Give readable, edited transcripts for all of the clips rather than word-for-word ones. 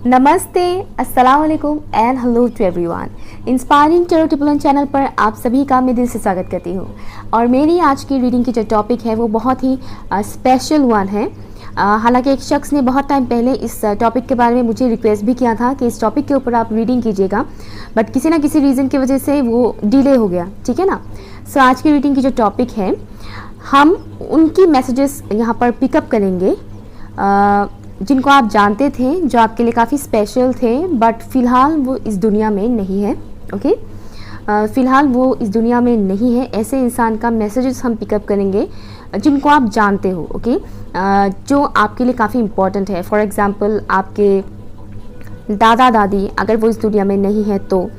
नमस्ते, अस्सलाम वालेकुम and hello to everyone. Inspiring tarot triple channel पर आप सभी का मैं दिल से स्वागत करती हूँ। और मेरी आज की रीडिंग की जो टॉपिक है वो बहुत ही स्पेशल वन है। हालांकि एक शख्स ने बहुत टाइम पहले इस टॉपिक के बारे में मुझे रिक्वेस्ट भी किया था कि इस टॉपिक के ऊपर आप रीडिंग कीजिएगा, बट किसी ना किसी रीज़न की वजह से वो डिले हो गया, ठीक है ना। सो आज की रीडिंग की जो टॉपिक है, हम उनकी मैसेजेस यहाँ पर पिकअप करेंगे जिनको आप जानते थे, जो आपके लिए काफ़ी स्पेशल थे, बट फ़िलहाल वो इस दुनिया में नहीं है। ओके, फ़िलहाल वो इस दुनिया में नहीं है। ऐसे इंसान का मैसेजेस हम पिकअप करेंगे जिनको आप जानते हो। ओके, जो आपके लिए काफ़ी इम्पोर्टेंट है। फॉर एग्ज़ाम्पल, आपके दादा दादी अगर वो इस दुनिया में नहीं है तो,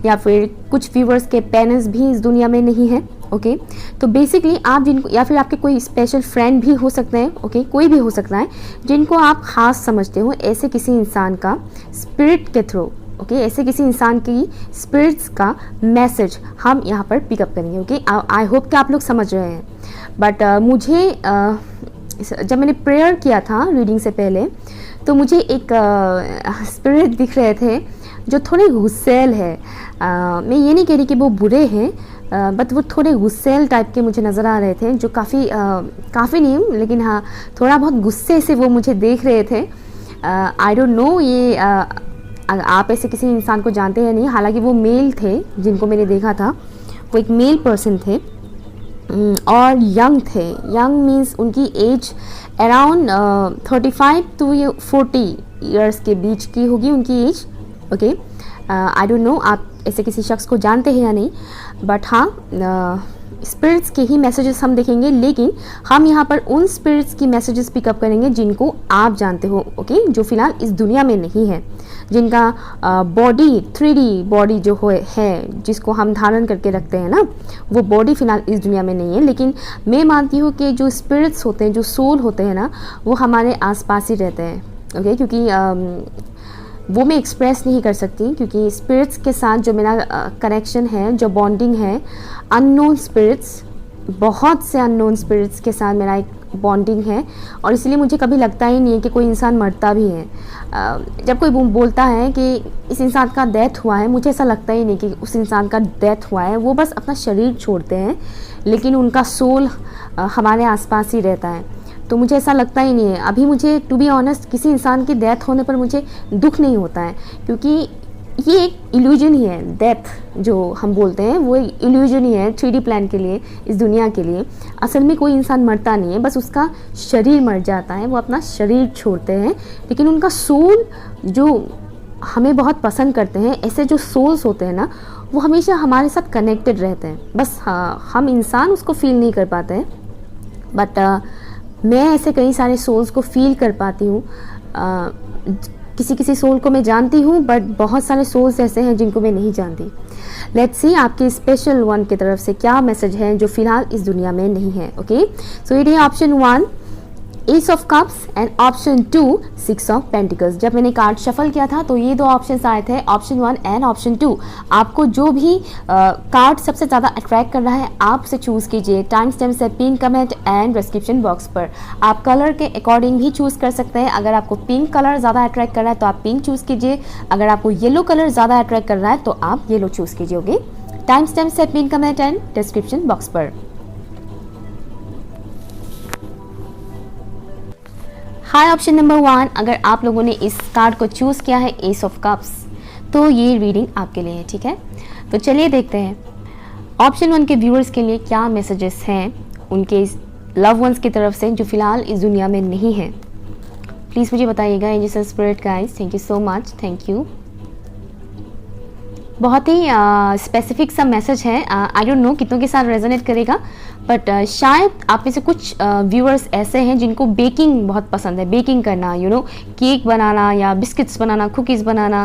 या फिर कुछ व्यूवर्स के पेरेंट्स भी इस दुनिया में नहीं है। ओके, तो बेसिकली आप जिनको, या फिर आपके कोई स्पेशल फ्रेंड भी हो सकते हैं। ओके, कोई भी हो सकता है जिनको आप ख़ास समझते हो, ऐसे किसी इंसान का स्पिरिट के थ्रू, ओके, ऐसे किसी इंसान की स्पिरिट्स का मैसेज हम यहाँ पर पिकअप करेंगे। ओके, आई होप कि आप लोग समझ रहे हैं। बट मुझे जब मैंने प्रेयर किया था रीडिंग से पहले, तो मुझे एक स्पिरिट दिख रहे थे जो थोड़े गुस्सैल है। मैं ये नहीं कह रही कि वो बुरे हैं, बट वो थोड़े गुस्सैल टाइप के मुझे नज़र आ रहे थे, जो काफ़ी नहीं, लेकिन हाँ थोड़ा बहुत गुस्से से वो मुझे देख रहे थे। आई डोंट नो ये आप ऐसे किसी इंसान को जानते हैं नहीं। हालांकि वो मेल थे जिनको मैंने देखा था, वो एक मेल पर्सन थे और यंग थे। यंग मीन्स उनकी एज अराउंड 35 to 40 ईयर्स के बीच की होगी उनकी age. Okay, I don't know आप ऐसे किसी शख्स को जानते हैं या नहीं, बट हाँ स्पिरिट्स के ही मैसेजेस हम देखेंगे, लेकिन हम यहाँ पर उन स्पिरिट्स की मैसेजेस पिकअप करेंगे जिनको आप जानते हो। ओके, जो फिलहाल इस दुनिया में नहीं है, जिनका बॉडी 3D बॉडी जो है, जिसको हम धारण करके रखते हैं ना, वो बॉडी फिलहाल इस दुनिया में नहीं है। लेकिन मैं मानती हूँ कि जो स्पिरिट्स होते हैं, जो सोल होते हैं ना, वो हमारे आसपास ही रहते हैं। ओके, क्योंकि वो मैं एक्सप्रेस नहीं कर सकती, क्योंकि स्पिरिट्स के साथ जो मेरा कनेक्शन है, जो बॉन्डिंग है, अननोन स्पिरिट्स, बहुत से अननोन स्पिरिट्स के साथ मेरा एक बॉन्डिंग है। और इसलिए मुझे कभी लगता ही नहीं है कि कोई इंसान मरता भी है। जब कोई बोलता है कि इस इंसान का डेथ हुआ है, मुझे ऐसा लगता ही नहीं कि उस इंसान का डेथ हुआ है। वो बस अपना शरीर छोड़ते हैं, लेकिन उनका सोल हमारे आसपास ही रहता है। तो मुझे ऐसा लगता ही नहीं है। अभी मुझे टू बी ऑनेस्ट किसी इंसान की डेथ होने पर मुझे दुख नहीं होता है, क्योंकि ये एक इल्यूजन ही है। डेथ जो हम बोलते हैं वो एक इल्यूजन ही है 3D प्लान के लिए, इस दुनिया के लिए। असल में कोई इंसान मरता नहीं है, बस उसका शरीर मर जाता है, वो अपना शरीर छोड़ते हैं, लेकिन उनका सोल जो हमें बहुत पसंद करते हैं, ऐसे जो सोल्स होते हैं ना, वो हमेशा हमारे साथ कनेक्टेड रहते हैं। बस हाँ, हम इंसान उसको फील नहीं कर पाते हैं, बट मैं ऐसे कई सारे सोल्स को फील कर पाती हूँ। किसी किसी सोल को मैं जानती हूँ, बट बहुत सारे सोल्स ऐसे हैं जिनको मैं नहीं जानती। लेट्स सी आपके स्पेशल वन की तरफ से क्या मैसेज है जो फिलहाल इस दुनिया में नहीं है। ओके, सो ये है option 1 S of cups and option 2 6 of pentacles. जब मैंने कार्ड शफल किया था तो ये दो ऑप्शंस आए थे, ऑप्शन 1 एंड ऑप्शन 2। आपको जो भी कार्ड सबसे ज़्यादा अट्रैक्ट कर रहा है, आप से चूज़ कीजिए। टाइम स्टैम्प से pin comment and description box पर। आप कलर के अकॉर्डिंग भी चूज़ कर सकते हैं। अगर आपको पिंक कलर ज़्यादा अट्रैक्ट कर रहा है तो आप पिंक चूज़ कीजिए। अगर आपको येलो कलर ज़्यादा अट्रैक्ट कर रहा है तो आप येलो चूज़ कीजिए। ओके, टाइम स्टैम्प से pin comment and description box पर। हाय ऑप्शन नंबर 1, अगर आप लोगों ने इस कार्ड को चूज़ किया है एस ऑफ कप्स, तो ये रीडिंग आपके लिए है। ठीक है, तो चलिए देखते हैं ऑप्शन 1 के व्यूअर्स के लिए क्या मैसेजेस हैं उनके लव वंस की तरफ से जो फिलहाल इस दुनिया में नहीं है। प्लीज़ मुझे बताइएगा। Angel spirit guys, thank you so much, thank you. बहुत ही स्पेसिफिक सा मैसेज है। आई डोंट नो कितनों के साथ रेजोनेट करेगा, बट शायद आप में से कुछ व्यूअर्स ऐसे हैं जिनको बेकिंग बहुत पसंद है। बेकिंग करना, केक बनाना या बिस्किट्स बनाना, कुकीज़ बनाना,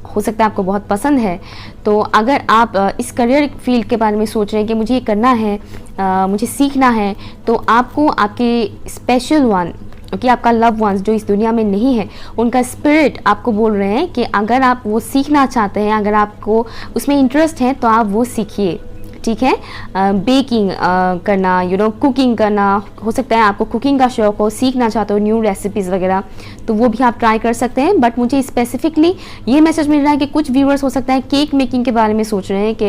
हो सकता है आपको बहुत पसंद है। तो अगर आप इस करियर फील्ड के बारे में सोच रहे हैं कि मुझे ये करना है, मुझे सीखना है, तो आपको आपके स्पेशल वन, कि आपका लव वंस जो इस दुनिया में नहीं है, उनका स्पिरिट आपको बोल रहे हैं कि अगर आप वो सीखना चाहते हैं, अगर आपको उसमें इंटरेस्ट है, तो आप वो सीखिए। ठीक है। बेकिंग करना, कुकिंग करना, हो सकता है आपको कुकिंग का शौक हो, सीखना चाहते हो न्यू रेसिपीज़ वगैरह, तो वो भी आप ट्राई कर सकते हैं। बट मुझे स्पेसिफिकली ये मैसेज मिल रहा है कि कुछ व्यूअर्स हो सकता है केक मेकिंग के बारे में सोच रहे हैं कि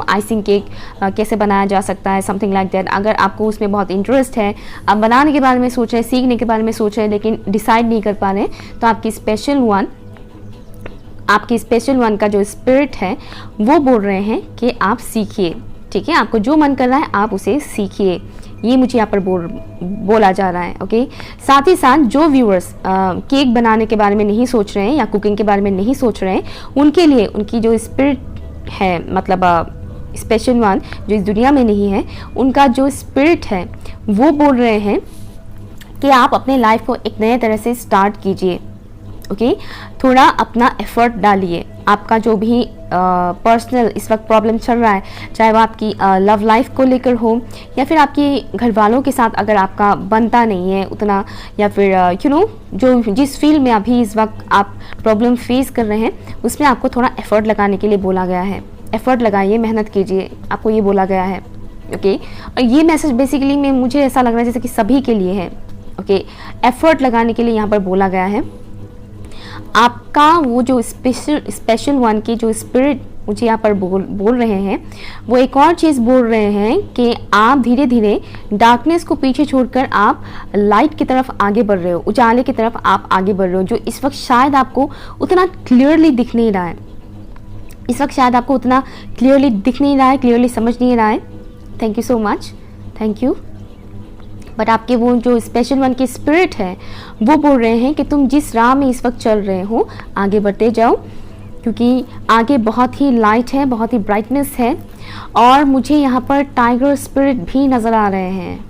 आइसिंग केक कैसे बनाया जा सकता है, समथिंग लाइक दैट। अगर आपको उसमें बहुत इंटरेस्ट है, आप बनाने के बारे में सोच रहे हैं, सीखने के बारे में सोच रहे हैं, लेकिन डिसाइड नहीं कर पा रहे हैं, तो आपकी स्पेशल वन का जो स्पिरिट है वो बोल रहे हैं कि आप सीखिए, ठीक है। आपको जो मन कर रहा है आप उसे सीखिए, ये मुझे यहाँ पर बोला जा रहा है, ओके। साथ ही साथ जो व्यूअर्स केक बनाने के बारे में नहीं सोच रहे हैं या कुकिंग के बारे में नहीं सोच रहे हैं, उनके लिए उनकी जो स्पिरिट है, मतलब स्पेशल वन जो इस दुनिया में नहीं है, उनका जो स्पिरिट है वो बोल रहे हैं कि आप अपने लाइफ को एक नए तरह से स्टार्ट कीजिए, ओके। थोड़ा अपना एफर्ट डालिए। आपका जो भी पर्सनल इस वक्त प्रॉब्लम चल रहा है, चाहे वो आपकी लव लाइफ को लेकर हो या फिर आपके घर वालों के साथ अगर आपका बनता नहीं है उतना, या फिर जो जिस फील्ड में अभी इस वक्त आप प्रॉब्लम फेस कर रहे हैं उसमें आपको थोड़ा एफर्ट लगाने के लिए बोला गया है। एफर्ट लगाइए, मेहनत कीजिए, आपको ये बोला गया है, ओके। और ये मैसेज बेसिकली में मुझे ऐसा लग रहा है जैसे कि सभी के लिए है, ओके। एफर्ट लगाने के लिए यहाँ पर बोला गया है। आपका वो जो स्पेशल वन की जो स्पिरिट मुझे यहाँ पर बोल रहे हैं, वो एक और चीज़ बोल रहे हैं कि आप धीरे धीरे डार्कनेस को पीछे छोड़कर आप लाइट की तरफ आगे बढ़ रहे हो, उजाले की तरफ आप आगे बढ़ रहे हो, जो इस वक्त शायद आपको उतना क्लियरली दिख नहीं रहा है। इस वक्त शायद आपको उतना क्लियरली दिख नहीं रहा है, क्लियरली समझ नहीं रहा है। Thank you so much, thank you. But आपके वो जो स्पेशल वन की स्पिरिट है वो बोल रहे हैं कि तुम जिस राह में इस वक्त चल रहे हो आगे बढ़ते जाओ, क्योंकि आगे बहुत ही लाइट है, बहुत ही ब्राइटनेस है। और मुझे यहाँ पर टाइगर स्पिरिट भी नज़र आ रहे हैं।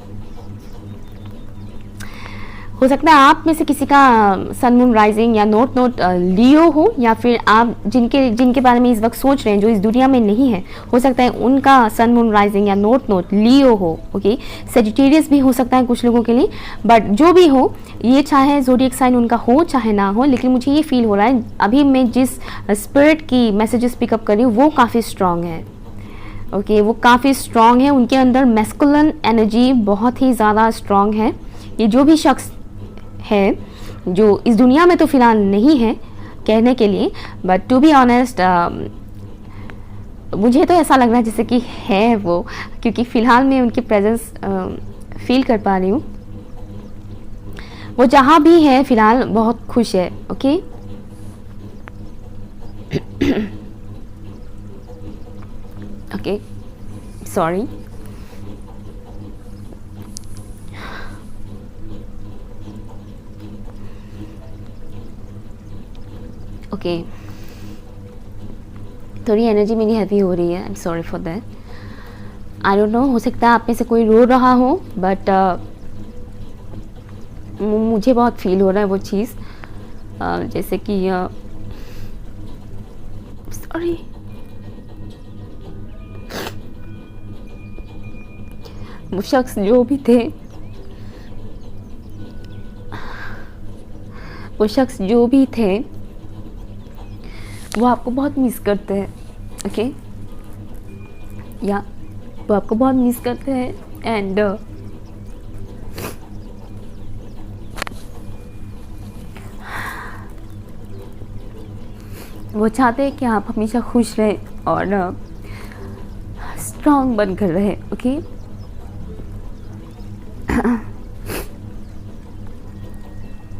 हो सकता है आप में से किसी का सन मून राइजिंग या नोट लियो हो, या फिर आप जिनके बारे में इस वक्त सोच रहे हैं जो इस दुनिया में नहीं है, हो सकता है उनका सन मून राइजिंग या नोट लियो हो, ओके। सेजिटेरियस भी हो सकता है कुछ लोगों के लिए। बट जो भी हो, ये चाहे ज़ोडिएक साइन उनका हो चाहे ना हो, लेकिन मुझे ये फील हो रहा है अभी मैं जिस स्पिरिट की मैसेजेस पिकअप कर रही हूँ वो काफ़ी स्ट्रांग है, ओके। वो काफ़ी स्ट्रांग है, उनके अंदर मैस्कुलिन एनर्जी बहुत ही ज़्यादा स्ट्रांग है। ये जो भी शख्स है जो इस दुनिया में तो फिलहाल नहीं है कहने के लिए, बट टू बी ऑनेस्ट मुझे तो ऐसा लग रहा है जैसे कि है वो, क्योंकि फ़िलहाल मैं उनकी प्रेजेंस फील कर पा रही हूँ। वो जहाँ भी है फ़िलहाल बहुत खुश है, ओके। Okay, sorry. ओके, थोड़ी एनर्जी मेरी हैवी हो रही है, I am sorry for that. I don't no, हो सकता है आप में से कोई रो रहा हो, बट मुझे बहुत फील हो रहा है वो चीज़, जैसे कि सॉरी, वो शख्स जो भी थे, वो आपको बहुत मिस करते हैं, ओके। या वो आपको बहुत मिस करते हैं, एंड वो चाहते हैं कि आप हमेशा खुश रहें और स्ट्रॉन्ग बनकर रहें, ओके।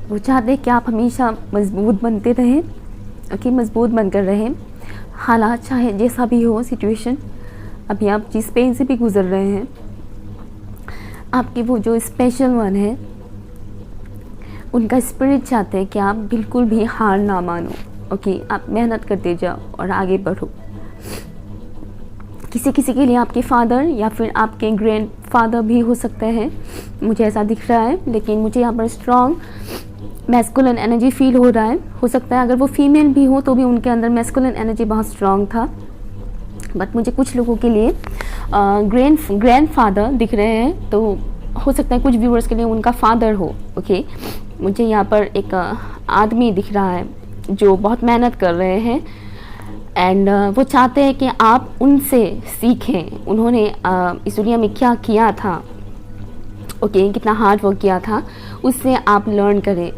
वो चाहते हैं कि आप हमेशा मजबूत बनते रहें, ओके, मजबूत बनकर रहें। हालात चाहे जैसा भी हो, सिचुएशन अभी आप जिस पेन से भी गुजर रहे हैं, आपकी वो जो स्पेशल वन है उनका स्पिरिट चाहते हैं कि आप बिल्कुल भी हार ना मानो, ओके। आप मेहनत करते जाओ और आगे बढ़ो। किसी के लिए आपके फादर या फिर आपके ग्रैंड फादर भी हो सकते हैं, मुझे ऐसा दिख रहा है, लेकिन मुझे यहाँ पर स्ट्रॉन्ग मैस्कुलिन एनर्जी फील हो रहा है। हो सकता है अगर वो फीमेल भी हो तो भी उनके अंदर मैस्कुलिन एनर्जी बहुत स्ट्रॉन्ग था। बट मुझे कुछ लोगों के लिए ग्रैंड फादर दिख रहे हैं, तो हो सकता है कुछ व्यूअर्स के लिए उनका फादर हो, ओके। मुझे यहाँ पर एक आदमी दिख रहा है जो बहुत मेहनत कर रहे हैं, एंड वो चाहते हैं कि आप उनसे सीखें, उन्होंने इस दुनिया में क्या किया था, ओके, कितना हार्ड वर्क किया था, उससे आप लर्न करें,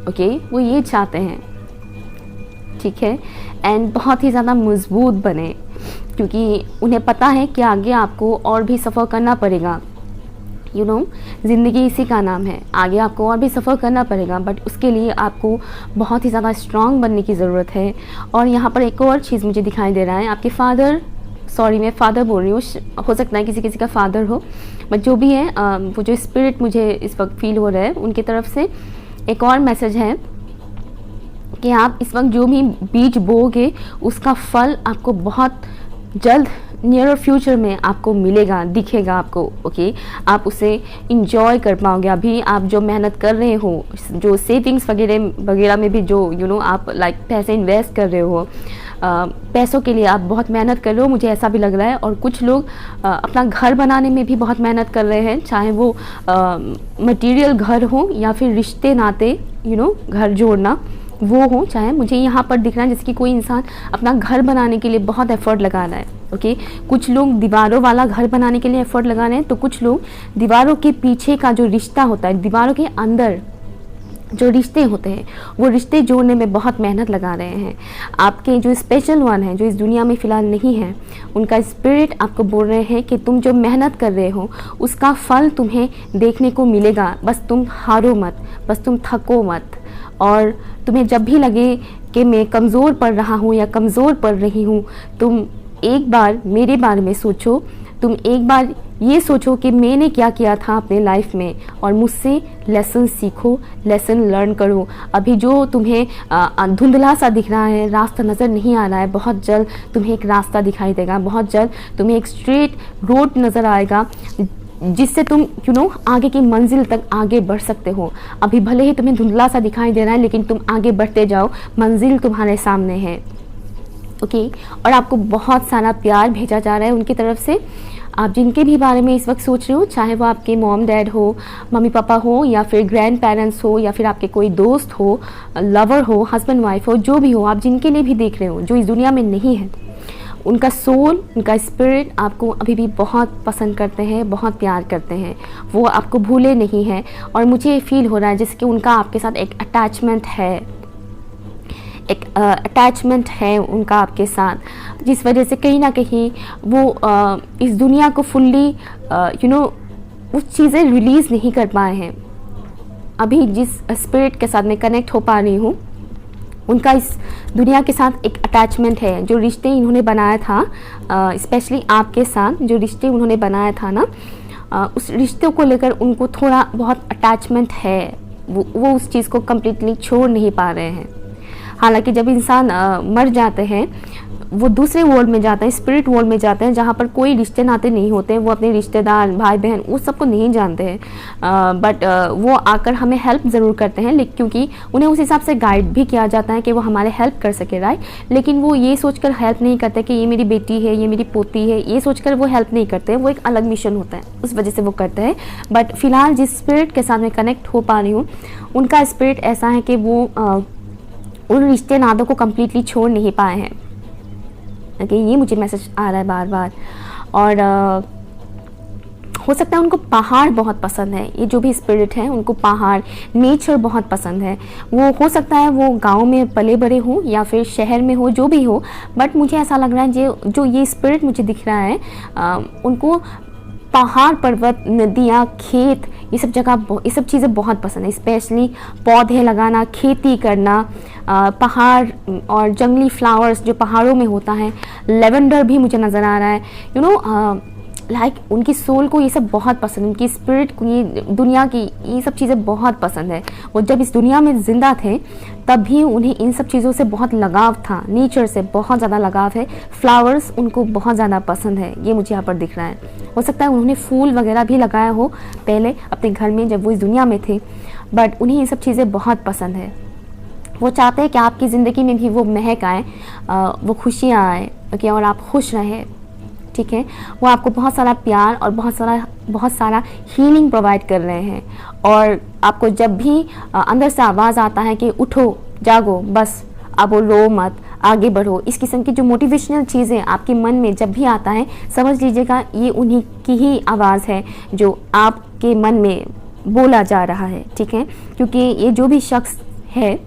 ओके, वो ये चाहते हैं, ठीक है। एंड बहुत ही ज़्यादा मजबूत बने, क्योंकि उन्हें पता है कि आगे आपको और भी सफ़र करना पड़ेगा, यू नो, ज़िंदगी इसी का नाम है, आगे आपको और भी सफ़र करना पड़ेगा, बट उसके लिए आपको बहुत ही ज़्यादा स्ट्रॉन्ग बनने की ज़रूरत है। और यहाँ पर एक और चीज़ मुझे दिखाई दे रहा है, आपके फादर, सॉरी मैं फादर बोल रही हूँ, हो सकता है किसी किसी का फादर हो, बट जो भी है वो जो स्पिरिट मुझे इस वक्त फील हो रहा है उनकी तरफ से एक और मैसेज है कि आप इस वक्त जो भी बीज बोओगे उसका फल आपको बहुत जल्द नियर फ्यूचर में आपको मिलेगा, दिखेगा आपको, ओके, आप उसे इंजॉय कर पाओगे। अभी आप जो मेहनत कर रहे हो, जो सेविंग्स वगैरह में भी जो यू नो आप लाइक पैसे इन्वेस्ट कर रहे हो, पैसों के लिए आप बहुत मेहनत कर रहे हो, मुझे ऐसा भी लग रहा है। और कुछ लोग अपना घर बनाने में भी बहुत मेहनत कर रहे हैं, चाहे वो मटेरियल घर हो या फिर रिश्ते नाते, यू नो, घर जोड़ना वो हो, चाहे मुझे यहाँ पर दिख रहा है जैसे कि कोई इंसान अपना घर बनाने के लिए बहुत एफर्ट लगा रहा है, ओके। कुछ लोग दीवारों वाला घर बनाने के लिए एफर्ट लगा रहे हैं, तो कुछ लोग दीवारों के पीछे का जो रिश्ता होता है, दीवारों के अंदर जो रिश्ते होते हैं वो रिश्ते जोड़ने में बहुत मेहनत लगा रहे हैं। आपके जो स्पेशल वन है, जो इस दुनिया में फ़िलहाल नहीं है, उनका स्पिरिट आपको बोल रहे हैं कि तुम जो मेहनत कर रहे हो उसका फल तुम्हें देखने को मिलेगा, बस तुम हारो मत, बस तुम थको मत। और तुम्हें जब भी लगे कि मैं कमज़ोर पड़ रहा हूँ या कमज़ोर पड़ रही हूँ, तुम एक बार मेरे बारे में सोचो, तुम एक बार ये सोचो कि मैंने क्या किया था अपने लाइफ में, और मुझसे लेसन सीखो, लेसन लर्न करो। अभी जो तुम्हें धुंधला सा दिख रहा है, रास्ता नज़र नहीं आ रहा है, बहुत जल्द तुम्हें एक रास्ता दिखाई देगा, बहुत जल्द तुम्हें एक स्ट्रेट रोड नज़र आएगा जिससे तुम यू नो आगे की मंजिल तक आगे बढ़ सकते हो। अभी भले ही तुम्हें धुंधला सा दिखाई दे रहा है, लेकिन तुम आगे बढ़ते जाओ, मंजिल तुम्हारे सामने है, ओके। और आपको बहुत सारा प्यार भेजा जा रहा है उनकी तरफ से। आप जिनके भी बारे में इस वक्त सोच रहे हो, चाहे वो आपके मॉम डैड हो, मम्मी पापा हो, या फिर ग्रैंड पेरेंट्स हो, या फिर आपके कोई दोस्त हो, लवर हो, हस्बैंड वाइफ हो, जो भी हो, आप जिनके लिए भी देख रहे हो जो इस दुनिया में नहीं है, उनका सोल, उनका स्पिरिट आपको अभी भी बहुत पसंद करते हैं, बहुत प्यार करते हैं, वो आपको भूले नहीं हैं। और मुझे फील हो रहा है जैसे कि उनका आपके साथ एक अटैचमेंट है, एक अटैचमेंट है उनका आपके साथ, जिस वजह से कहीं ना कहीं वो इस दुनिया को फुल्ली यू नो वो चीज़ें रिलीज़ नहीं कर पाए हैं। अभी जिस स्पिरिट के साथ मैं कनेक्ट हो पा रही हूँ, उनका इस दुनिया के साथ एक अटैचमेंट है। जो रिश्ते इन्होंने बनाया था, स्पेशली आपके साथ जो रिश्ते उन्होंने बनाया था ना, उस रिश्तों को लेकर उनको थोड़ा बहुत अटैचमेंट है, वो उस चीज़ को कम्प्लीटली छोड़ नहीं पा रहे हैं। हालांकि जब इंसान मर जाते हैं वो दूसरे वर्ल्ड में जाते हैं, स्पिरिट वर्ल्ड में जाते हैं, जहाँ पर कोई रिश्ते नाते नहीं होते हैं, वो अपने रिश्तेदार भाई बहन उस सबको नहीं जानते हैं, बट वो आकर हमें हेल्प ज़रूर करते हैं, लेकिन क्योंकि उन्हें उस हिसाब से गाइड भी किया जाता है कि वो हमारे हेल्प कर सके, राइट। लेकिन वो ये सोचकर हेल्प नहीं करते कि ये मेरी बेटी है, ये मेरी पोती है, ये सोचकर वो हेल्प नहीं करते, वो एक अलग मिशन होता है, उस वजह से वो करते हैं। बट फिलहाल जिस स्पिरिट के साथ मैं कनेक्ट हो पा रही हूँ, उनका स्पिरिट ऐसा है कि वो उन रिश्ते नातों को कम्प्लीटली छोड़ नहीं पाए हैं, ओके। ये मुझे मैसेज आ रहा है बार बार। और हो सकता है उनको पहाड़ बहुत पसंद है, ये जो भी स्पिरिट है उनको पहाड़, नेचर बहुत पसंद है। वो हो सकता है वो गांव में पले बड़े हों या फिर शहर में हो, जो भी हो, बट मुझे ऐसा लग रहा है जो ये स्पिरिट मुझे दिख रहा है, उनको पहाड़, पर्वत, नदियाँ, खेत, ये सब जगह, ये सब चीज़ें बहुत पसंद है। स्पेशली पौधे लगाना, खेती करना, पहाड़ और जंगली फ्लावर्स जो पहाड़ों में होता है, लेवेंडर भी मुझे नज़र आ रहा है, यू नो लाइक उनकी सोल को ये सब बहुत पसंद है, उनकी स्पिरिट को ये दुनिया की ये सब चीज़ें बहुत पसंद है। वो जब इस दुनिया में ज़िंदा थे तब भी उन्हें इन सब चीज़ों से बहुत लगाव था, नेचर से बहुत ज़्यादा लगाव है, फ्लावर्स उनको बहुत ज़्यादा पसंद है, ये मुझे यहाँ पर दिख रहा है। हो सकता है उन्होंने फूल वगैरह भी लगाया हो पहले अपने घर में जब वो इस दुनिया में थे, बट उन्हें ये सब चीज़ें बहुत पसंद है। वो चाहते हैं कि आपकी ज़िंदगी में भी वो महक आए, वो खुशियाँ आए, ओके, और आप खुश रहें, ठीक है। वो आपको बहुत सारा प्यार और बहुत सारा हीलिंग प्रोवाइड कर रहे हैं। और आपको जब भी अंदर से आवाज़ आता है कि उठो, जागो, बस अब वो रो मत, आगे बढ़ो। इस किस्म की जो मोटिवेशनल चीज़ें आपके मन में जब भी आता है, समझ लीजिएगा ये उन्हीं की ही आवाज़ है जो आपके मन में बोला जा रहा है, ठीक है। क्योंकि ये जो भी शख्स है,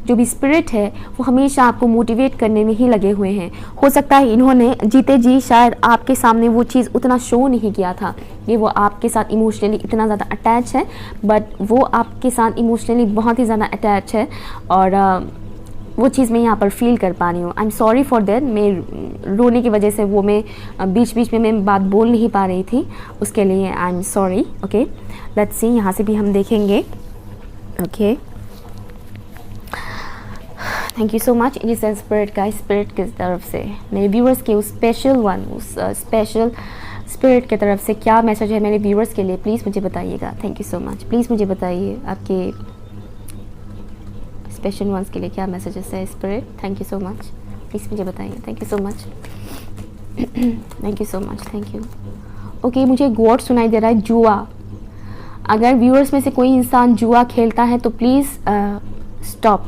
जो भी स्पिरिट है, वो हमेशा आपको मोटिवेट करने में ही लगे हुए हैं। हो सकता है इन्होंने जीते जी शायद आपके सामने वो चीज़ उतना शो नहीं किया था, ये वो आपके साथ इमोशनली इतना ज़्यादा अटैच है, बट वो आपके साथ इमोशनली बहुत ही ज़्यादा अटैच है और वो चीज़ मैं यहाँ पर फील कर पा रही हूँ। I am sorry for that. मैं रोने की वजह से वो मैं बीच बीच में मैं बात बोल नहीं पा रही थी, उसके लिए I am sorry. Okay, let's see, यहाँ से भी हम देखेंगे। Okay, thank you so much. In spirit का, स्पिरिट की तरफ से मेरे व्यूअर्स के उस स्पेशल वन, उस स्पेशल स्पिरिट की तरफ से क्या मैसेज है मेरे व्यूअर्स के लिए, प्लीज़ मुझे बताइएगा। Thank you so much. Please मुझे बताइए आपके स्पेशल वंस के लिए क्या मैसेजेस है spirit. Thank you so much, please मुझे बताइए। Thank you so much, thank you so much, thank you. Okay, मुझे एक वर्ड सुनाई दे रहा है, जुआ। अगर व्यूअर्स में से कोई इंसान जुआ खेलता है तो प्लीज़ स्टॉप,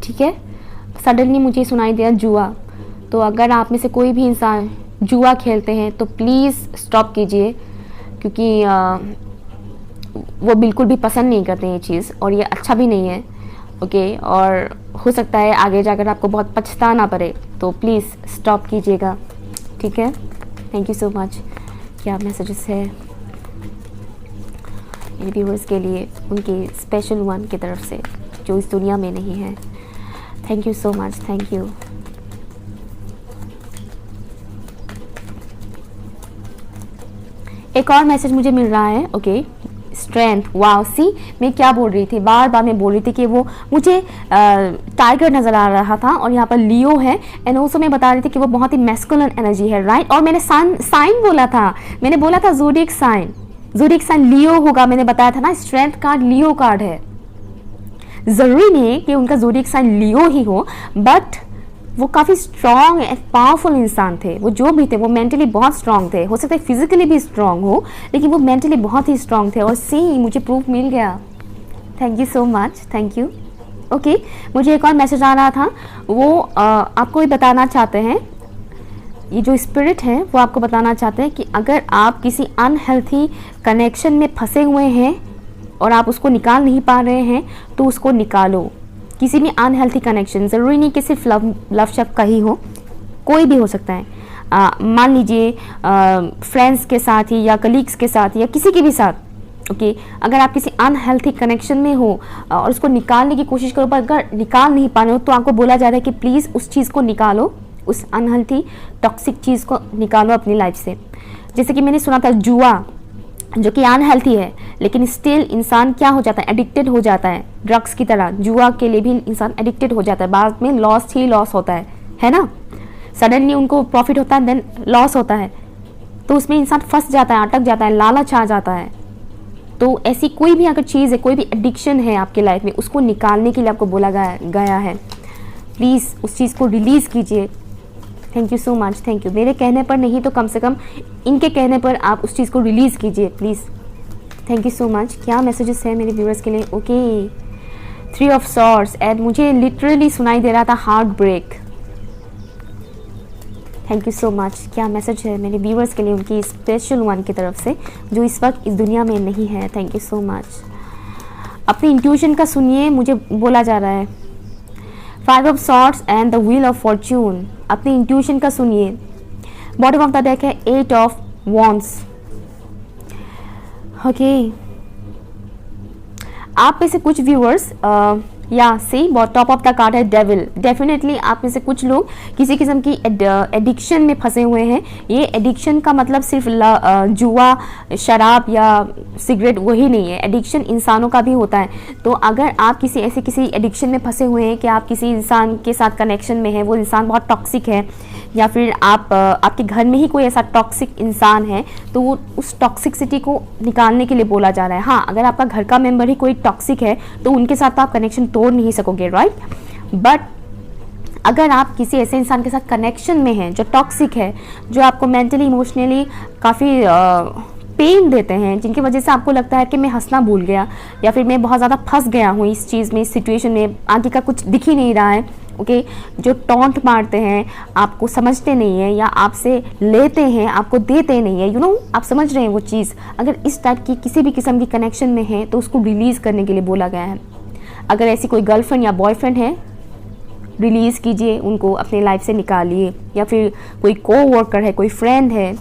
ठीक है। सडनली मुझे सुनाई दिया जुआ, तो अगर आप में से कोई भी इंसान जुआ खेलते हैं तो प्लीज़ स्टॉप कीजिए, क्योंकि वो बिल्कुल भी पसंद नहीं करते ये चीज़ और ये अच्छा भी नहीं है। ओके, और हो सकता है आगे जाकर आपको बहुत पछताना पड़े, तो प्लीज़ स्टॉप कीजिएगा, ठीक है। Thank you so much. क्या मैसेजेस है मेरे व्यूअर्स के लिए, उनके स्पेशल वन की तरफ से जो इस दुनिया में नहीं है। Thank you so much, thank you. एक और मैसेज मुझे मिल रहा है। Okay, strength. वाओ, सी मैं क्या बोल रही थी, बार बार मैं बोल रही थी कि वो मुझे टाइगर नज़र आ रहा था और यहाँ पर लियो है, एंड ऑल्सो मैं बता रही थी कि वो बहुत ही मैस्कुलिन एनर्जी है, राइट। और मैंने साइन बोला था, मैंने बोला था ज़ोडिएक साइन, ज़ोडिएक साइन लियो होगा, मैंने बताया था ना। स्ट्रेंथ कार्ड लियो कार्ड है। ज़रूरी नहीं है कि उनका ज़ोडिएक साइन लियो ही हो, बट वो काफ़ी स्ट्रॉन्ग एंड पावरफुल इंसान थे। वो जो भी थे वो मेंटली बहुत स्ट्रॉन्ग थे। हो सकता है फिजिकली भी स्ट्रॉन्ग हो, लेकिन वो मेंटली बहुत ही स्ट्रॉन्ग थे। और सी मुझे प्रूफ मिल गया। Thank you so much, thank you. Okay, मुझे एक और मैसेज आ रहा था, वो आपको ये बताना चाहते हैं, ये जो स्पिरिट है वो आपको बताना चाहते हैं कि अगर आप किसी अनहेल्थी कनेक्शन में फंसे हुए हैं और आप उसको निकाल नहीं पा रहे हैं, तो उसको निकालो। किसी भी अनहेल्थी कनेक्शन, ज़रूरी नहीं कि सिर्फ लव शब्द का ही हो, कोई भी हो सकता है। मान लीजिए फ्रेंड्स के साथ ही या कलीग्स के साथ या किसी के भी साथ। ओके, अगर आप किसी अनहेल्थी कनेक्शन में हो और उसको निकालने की कोशिश करो, पर अगर निकाल नहीं पा रहे हो, तो आपको बोला जा रहा है कि प्लीज़ उस चीज़ को निकालो, उस अनहेल्थी टॉक्सिक चीज़ को निकालो अपनी लाइफ से। जैसे कि मैंने सुना था जुआ, जो कि अनहेल्थी है, लेकिन स्टिल इंसान क्या हो जाता है, एडिक्टेड हो जाता है। ड्रग्स की तरह जुआ के लिए भी इंसान एडिक्टेड हो जाता है, बाद में लॉस ही लॉस होता है ना। सडनली उनको प्रॉफिट होता है, देन लॉस होता है, तो उसमें इंसान फंस जाता है, अटक जाता है, लालच आ जाता है। तो ऐसी कोई भी अगर चीज़ है, कोई भी एडिक्शन है आपके लाइफ में, उसको निकालने के लिए आपको बोला गया है। प्लीज़ उस चीज़ को रिलीज़ कीजिए। Thank you so much, thank you. मेरे कहने पर नहीं तो कम से कम इनके कहने पर आप उस चीज़ को रिलीज़ कीजिए please. Thank you so much. क्या मैसेजेस है मेरे व्यूअर्स के लिए। ओके, 3 ऑफ सॉर्ड्स, एंड मुझे लिटरली सुनाई दे रहा था heart break. Thank you so much. क्या मैसेज है मेरे व्यूअर्स के लिए, उनकी स्पेशल वन की तरफ से जो इस वक्त इस दुनिया में नहीं है। Thank you so much. अपनी इंट्यूशन का सुनिए, मुझे बोला जा रहा है 5 of swords and the wheel of Fortune. अपनी इंट्यूशन का सुनिए। बॉटम ऑफ द डेक है 8 ऑफ वॉन्ड्स। ओके, आप में से कुछ व्यूअर्स या सी टॉप ऑफ द कार्ड है डेविल। डेफिनेटली आप में से कुछ लोग किसी किस्म की एडिक्शन में फंसे हुए हैं। ये एडिक्शन का मतलब सिर्फ जुआ, शराब या सिगरेट वही नहीं है, एडिक्शन इंसानों का भी होता है। तो अगर आप किसी एडिक्शन में फंसे हुए हैं कि आप किसी इंसान के साथ कनेक्शन में हैं, वो इंसान बहुत टॉक्सिक है, या फिर आपके घर में ही कोई ऐसा टॉक्सिक इंसान है, तो वो उस टॉक्सिसिटी को निकालने के लिए बोला जा रहा है। हाँ, अगर आपका घर का मेंबर ही कोई टॉक्सिक है तो उनके साथ तो आप कनेक्शन तोड़ नहीं सकोगे, राइट। बट अगर आप किसी ऐसे इंसान के साथ कनेक्शन में हैं जो टॉक्सिक है, जो आपको मेंटली इमोशनली काफ़ी पेन देते हैं, जिनकी वजह से आपको लगता है कि मैं हंसना भूल गया या फिर मैं बहुत ज़्यादा फंस गया हूँ इस चीज़ में, इस सिचुएशन में, आगे का कुछ दिख ही नहीं रहा है। ओके, जो टॉन्ट मारते हैं, आपको समझते नहीं है या आपसे लेते हैं, आपको देते नहीं है, आप समझ रहे हैं वो चीज़। अगर इस टाइप की किसी भी किस्म की कनेक्शन में है तो उसको रिलीज़ करने के लिए बोला गया है। अगर ऐसी कोई गर्लफ्रेंड या बॉयफ्रेंड है, रिलीज़ कीजिए उनको, अपने लाइफ से निकालिए। या फिर कोई कोवर्कर है, कोई फ्रेंड है,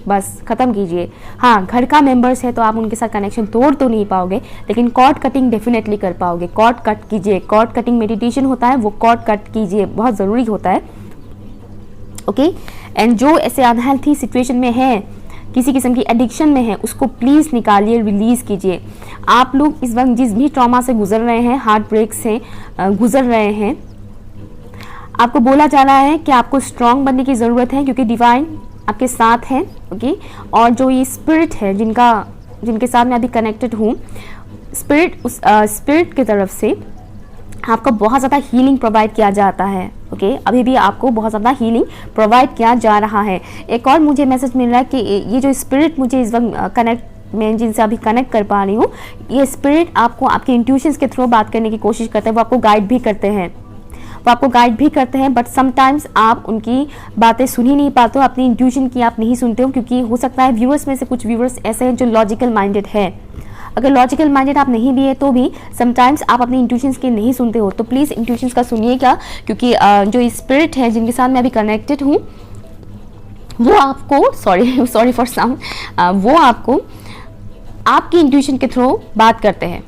बस ख़त्म कीजिए। हाँ, घर का मेंबर्स है तो आप उनके साथ कनेक्शन तोड़ तो नहीं पाओगे, लेकिन कॉर्ड कटिंग डेफिनेटली कर पाओगे। कॉर्ड कट कीजिए, कॉर्ड कटिंग मेडिटेशन होता है, वो कॉर्ड कट कीजिए, बहुत ज़रूरी होता है। ओके, एंड जो ऐसे अनहेल्थी सिचुएशन में है, किसी किस्म की एडिक्शन में है, उसको प्लीज़ निकालिए, रिलीज़ कीजिए। आप लोग इस वक्त जिस भी ट्रॉमा से गुजर रहे हैं, हार्ट ब्रेक से गुजर रहे हैं, आपको बोला जा रहा है कि आपको स्ट्रांग बनने की ज़रूरत है, क्योंकि डिवाइन आपके साथ है। ओके, और जो ये स्पिरिट है जिनके साथ मैं अभी कनेक्टेड हूँ, उस स्पिरिट की तरफ से आपको बहुत ज़्यादा हीलिंग प्रोवाइड किया जाता है। ओके, अभी भी आपको बहुत ज़्यादा हीलिंग प्रोवाइड किया जा रहा है। एक और मुझे मैसेज मिल रहा है कि ये जो स्पिरिट मुझे इस वक्त मैं जिनसे अभी कनेक्ट कर पा रही हूँ, ये स्पिरिट आपको आपके इंट्यूशंस के थ्रू बात करने की कोशिश करते हैं। वो आपको गाइड भी करते हैं, बट समटाइम्स आप उनकी बातें सुन ही नहीं पाते हो, अपनी इंट्यूशन की आप नहीं सुनते हो, क्योंकि हो सकता है व्यूअर्स में से कुछ व्यूअर्स ऐसे हैं जो लॉजिकल माइंडेड है। अगर लॉजिकल माइंडेड आप नहीं भी है तो भी समटाइम्स आप अपनी इंट्यूशंस के नहीं सुनते हो, तो प्लीज़ इंट्यूशंस का सुनिएगा, क्योंकि जो स्पिरिट है जिनके साथ मैं अभी कनेक्टेड हूँ, वो आपको सॉरी फॉर साउंड, वो आपको आपकी इंट्यूशन के थ्रू बात करते हैं।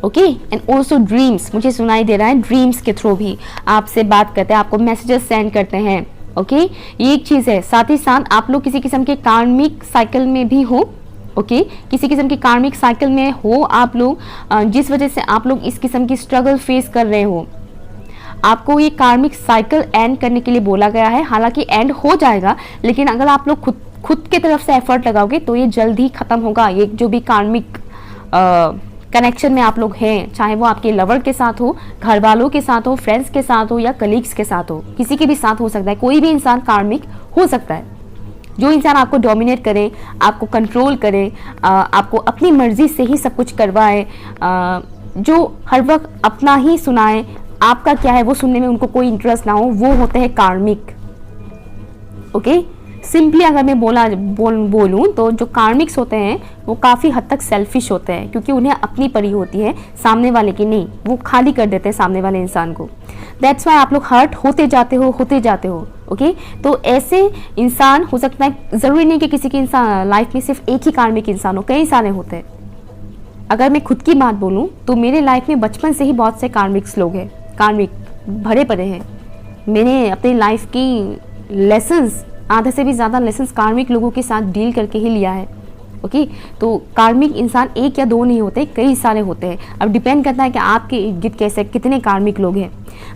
ओके, एंड ऑल्सो ड्रीम्स, मुझे सुनाई दे रहा है, ड्रीम्स के थ्रू भी आपसे बात करते हैं, आपको मैसेजेस सेंड करते हैं। ओके, ये एक चीज़ है। साथ ही साथ आप लोग किसी किस्म के कार्मिक साइकिल में भी हो। ओके, किसी किस्म की कार्मिक साइकिल में हो आप लोग, जिस वजह से आप लोग इस किस्म की स्ट्रगल फेस कर रहे हो। आपको ये कार्मिक साइकिल एंड करने के लिए बोला गया है। हालांकि एंड हो जाएगा, लेकिन अगर आप लोग खुद की तरफ से एफर्ट लगाओगे तो ये जल्द ही खत्म होगा। ये जो भी कार्मिक कनेक्शन में आप लोग हैं, चाहे वो आपके लवर के साथ हो, घर वालों के साथ हो, फ्रेंड्स के साथ हो या कलीग्स के साथ हो, किसी के भी साथ हो सकता है। कोई भी इंसान कार्मिक हो सकता है। जो इंसान आपको डोमिनेट करे, आपको कंट्रोल करे, आपको अपनी मर्जी से ही सब कुछ करवाए, जो हर वक्त अपना ही सुनाए, आपका क्या है वो सुनने में उनको कोई इंटरेस्ट ना हो, वो होते हैं कार्मिक। ओके, सिंपली अगर मैं बोलूँ तो जो कार्मिक्स होते हैं वो काफ़ी हद तक सेल्फिश होते हैं, क्योंकि उन्हें अपनी पड़ी होती है, सामने वाले की नहीं। वो खाली कर देते हैं सामने वाले इंसान को। दैट्स वाई आप लोग हर्ट होते जाते हो। ओके, तो ऐसे इंसान हो सकता है, ज़रूरी नहीं कि किसी की इंसान लाइफ में सिर्फ एक ही कार्मिक इंसान हो, कई सारे होते हैं। अगर मैं खुद की बात बोलूँ तो मेरे लाइफ में बचपन से ही बहुत से कार्मिक्स लोग हैं, कार्मिक भरे पड़े हैं। मैंने अपनी लाइफ की लेसन्स, आधे से भी ज़्यादा लेसन्स कार्मिक लोगों के साथ डील करके ही लिया है। ओके, तो कार्मिक इंसान एक या दो नहीं होते, कई सारे होते हैं। अब डिपेंड करता है कि आपके इर्द गिर्द कैसे कितने कार्मिक लोग हैं।